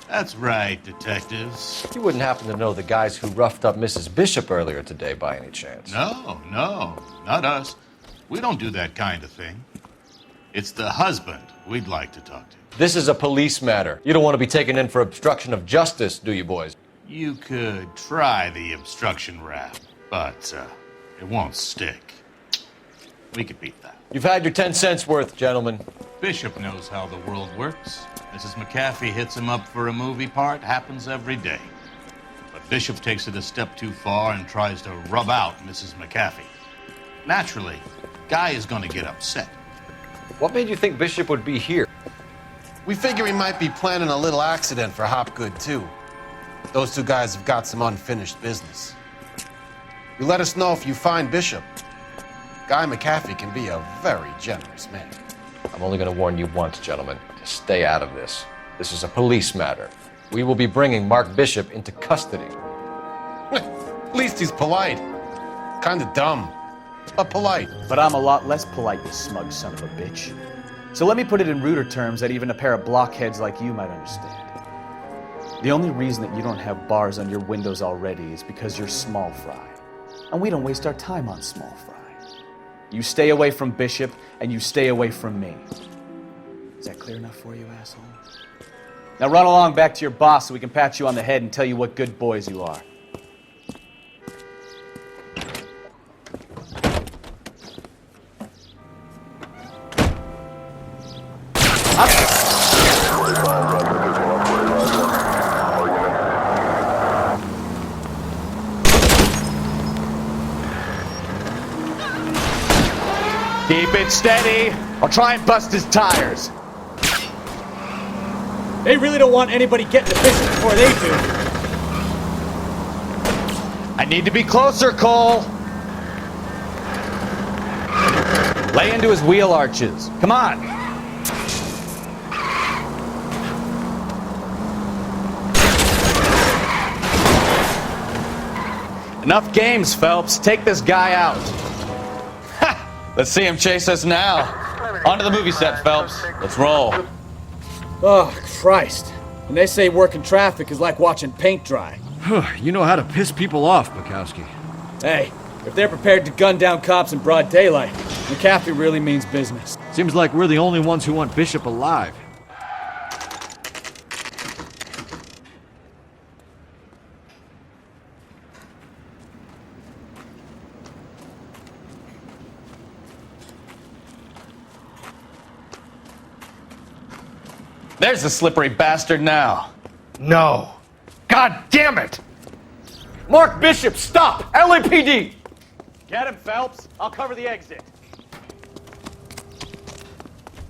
That's right, detectives. You wouldn't happen to know the guys who roughed up Mrs. Bishop earlier today by any chance? No, not us. We don't do that kind of thing. It's the husband we'd like to talk to. This is a police matter. You don't want to be taken in for obstruction of justice, do you, boys? You could try the obstruction rap, but it won't stick. We could beat that. You've had your 10 cents worth, gentlemen. Bishop knows how the world works. Mrs. McAfee hits him up for a movie part. Happens every day. But Bishop takes it a step too far and tries to rub out Mrs. McAfee. Naturally, Guy is going to get upset. What made you think Bishop would be here? We figure he might be planning a little accident for Hopgood, too. Those two guys have got some unfinished business. You let us know if you find Bishop. Guy McAfee can be a very generous man. I'm only going to warn you once, gentlemen, to stay out of this. This is a police matter. We will be bringing Mark Bishop into custody. At least he's polite. Kind of dumb, but polite. But I'm a lot less polite, you smug son of a bitch. So let me put it in ruder terms that even a pair of blockheads like you might understand. The only reason that you don't have bars on your windows already is because you're small fry. And we don't waste our time on small fry. You stay away from Bishop, and you stay away from me. Is that clear enough for you, asshole? Now run along back to your boss so we can pat you on the head and tell you what good boys you are. Keep it steady. I'll try and bust his tires. They really don't want anybody getting to Bishop before they do. I need to be closer, Cole. Lay into his wheel arches. Come on. Enough games, Phelps. Take this guy out. Let's see him chase us now. On to the movie set, Phelps. Let's roll. Oh, Christ. When they say working traffic is like watching paint dry. You know how to piss people off, Bukowski. Hey, if they're prepared to gun down cops in broad daylight, McAfee really means business. Seems like we're the only ones who want Bishop alive. There's the slippery bastard now. No. God damn it! Mark Bishop, stop! LAPD! Get him, Phelps. I'll cover the exit.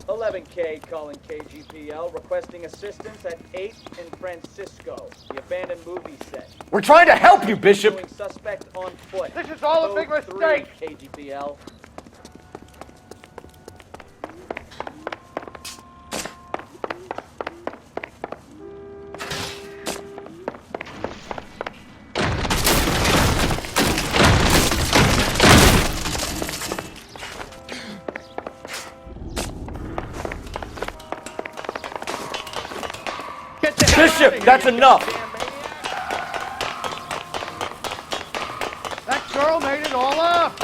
11K calling KGPL, requesting assistance at 8th and Francisco, the abandoned movie set. We're trying to help you, Bishop! Pursuing suspect on foot. This is all a big Code 3, mistake. KGPL. Bishop, that's enough! That girl made it all up!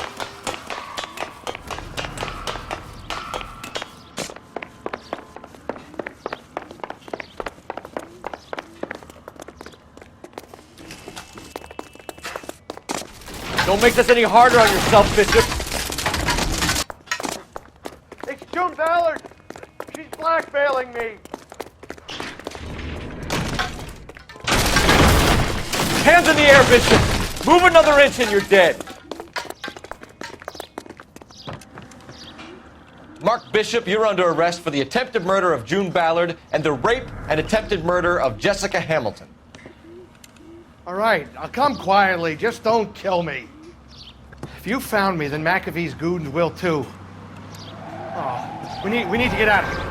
Don't make this any harder on yourself, Bishop. It's June Ballard! She's blackmailing me! Hands in the air, Bishop! Move another inch and you're dead! Mark Bishop, you're under arrest for the attempted murder of June Ballard and the rape and attempted murder of Jessica Hamilton. All right, I'll come quietly. Just don't kill me. If you found me, then McAfee's goons will too. Oh, we need to get out of here.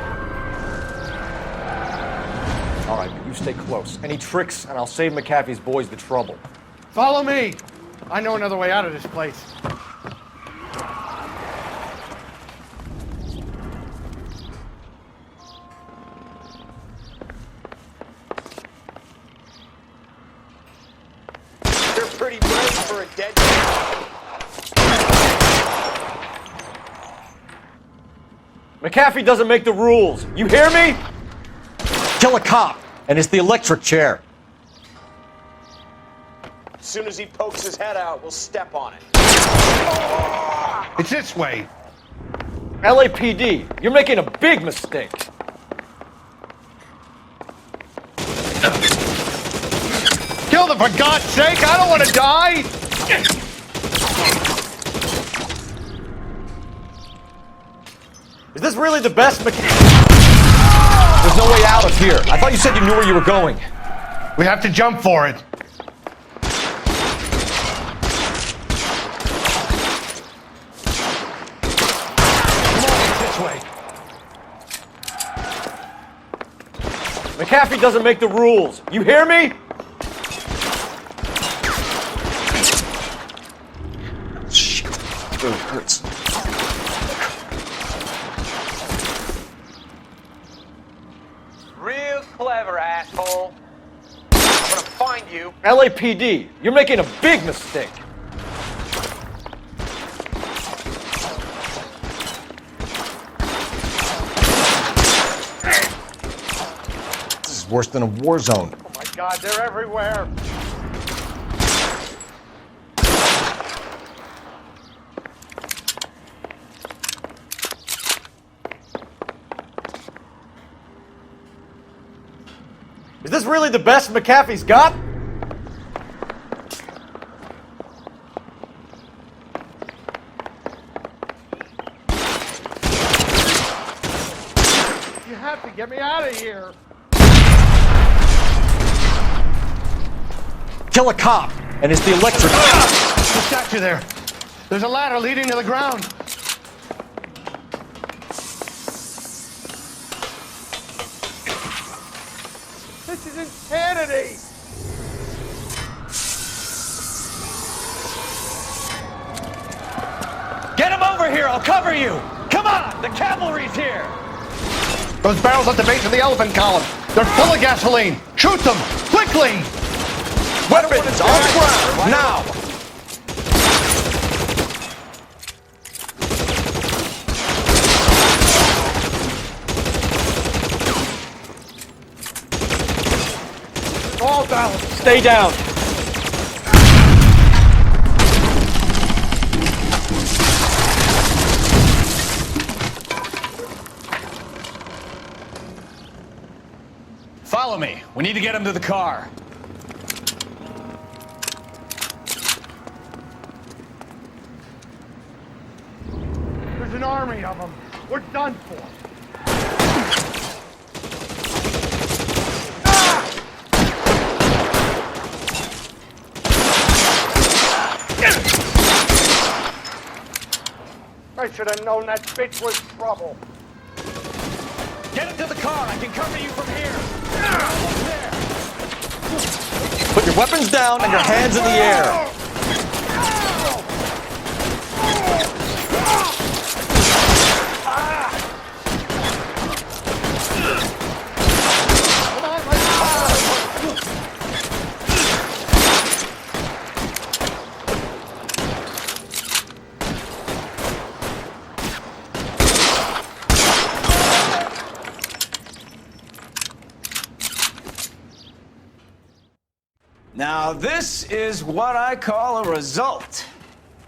All right, but you stay close. Any tricks, and I'll save McAfee's boys the trouble. Follow me. I know another way out of this place. You're pretty brave for a dead man. McAfee doesn't make the rules. You hear me? Kill a cop, and it's the electric chair. As soon as he pokes his head out, we'll step on it. It's this way. LAPD, you're making a big mistake. Kill them, for God's sake! I don't want to die! Is this really the best There's no way out of here. I thought you said you knew where you were going. We have to jump for it. McAfee doesn't make the rules. You hear me? Shit. It really hurts. Real clever, asshole. I'm gonna find you. LAPD, you're making a big mistake. This is worse than a war zone. Oh my God, they're everywhere. Is this really the best McAfee's got? have to get me out of here. Kill a cop, and it's the electric. The statue there. There's a ladder leading to the ground. This is insanity. Get him over here! I'll cover you! Come on! The cavalry's here! Those barrels at the base of the elephant column. They're full of gasoline. Shoot them! Quickly! Weapons on the ground! Now! All down. Stay down! Follow me. We need to get him to the car. There's an army of them. We're done for. I should have known that bitch was trouble. Get him to the car. I can cover you from here. Put your weapons down and your hands in the air. Now, this is what I call a result.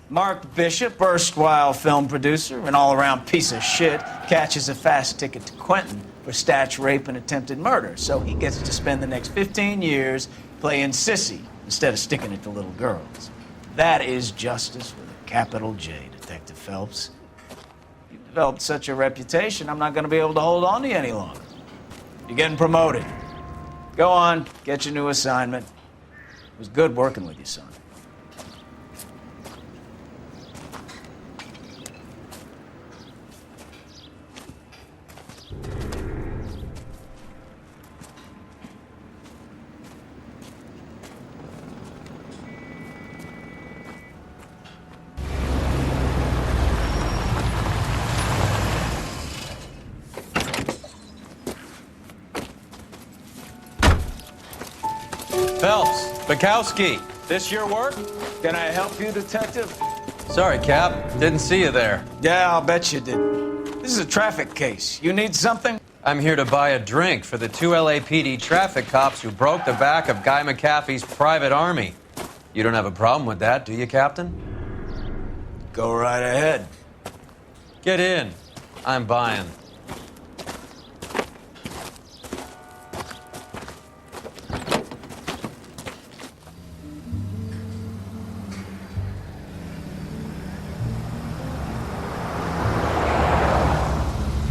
Mark Bishop, erstwhile film producer, an all-around piece of shit, catches a fast ticket to Quentin for statch rape and attempted murder, so he gets to spend the next 15 years playing sissy instead of sticking it to little girls. That is justice with a capital J, Detective Phelps. You've developed such a reputation, I'm not going to be able to hold on to you any longer. You're getting promoted. Go on, get your new assignment. It was good working with you, son. Phelps, Bukowski, this your work? Can I help you, Detective? Sorry, Cap. Didn't see you there. Yeah, I'll bet you did. This is a traffic case. You need something? I'm here to buy a drink for the 2 LAPD traffic cops who broke the back of Guy McAfee's private army. You don't have a problem with that, do you, Captain? Go right ahead. Get in. I'm buying.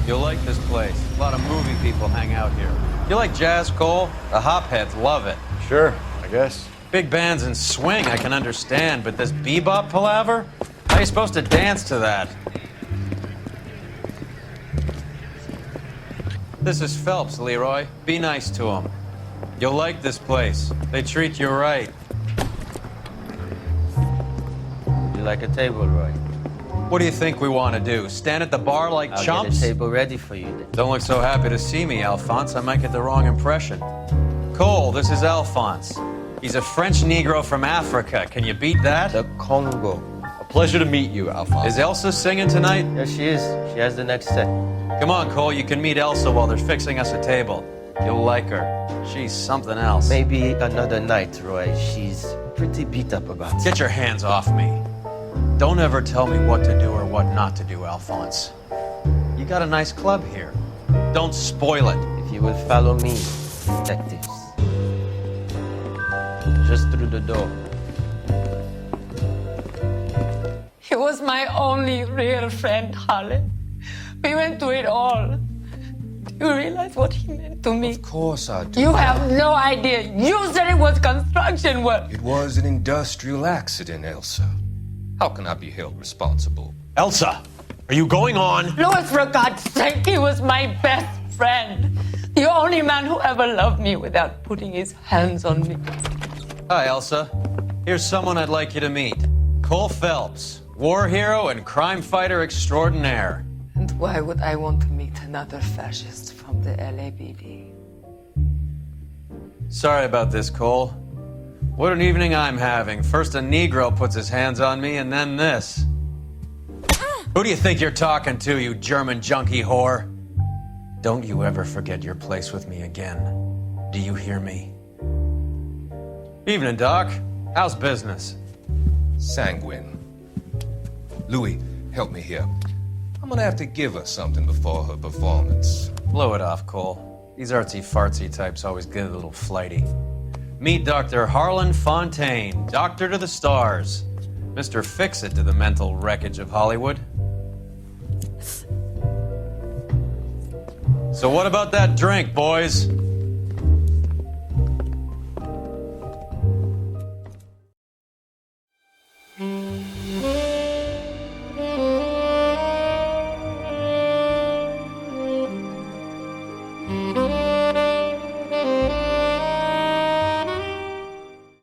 You'll like this place. A lot of movie people hang out here. You like jazz, Cole? The hopheads love it. Sure, I guess. Big bands and swing I can understand, but this bebop palaver? How are you supposed to dance to that? This is Phelps, Leroy. Be nice to him. You'll like this place. They treat you right. You like a table, Roy? What do you think we want to do? Stand at the bar like I'll chumps? get a table ready for you then. Don't look so happy to see me, Alphonse. I might get the wrong impression. Cole, this is Alphonse. He's a French Negro from Africa. Can you beat that? The Congo. A pleasure to meet you, Alphonse. Is Elsa singing tonight? Yes, she is. She has the next set. Come on, Cole. You can meet Elsa while they're fixing us a table. You'll like her. She's something else. Maybe another night, Roy. She's pretty beat up about it. Get your hands off me. Don't ever tell me what to do or what not to do, Alphonse. You got a nice club here. Don't spoil it. If you will follow me, detectives. Just through the door. He was my only real friend, Harlan. We went through it all. You realize what he meant to me? Of course I do. You have no idea. You said it was construction work. It was an industrial accident, Elsa. How can I be held responsible? Elsa, are you going on? Louis, for God's sake, he was my best friend. The only man who ever loved me without putting his hands on me. Hi, Elsa. Here's someone I'd like you to meet. Cole Phelps, war hero and crime fighter extraordinaire. And why would I want to meet another fascist from the LAPD? Sorry about this, Cole. What an evening I'm having. First a Negro puts his hands on me, and then this. Who do you think you're talking to, you German junkie whore? Don't you ever forget your place with me again. Do you hear me? Evening, Doc. How's business? Sanguine. Louis, help me here. I'm gonna have to give her something before her performance. Blow it off, Cole. These artsy-fartsy types always get a little flighty. Meet Dr. Harlan Fontaine, doctor to the stars. Mr. Fix-It to the mental wreckage of Hollywood. So what about that drink, boys?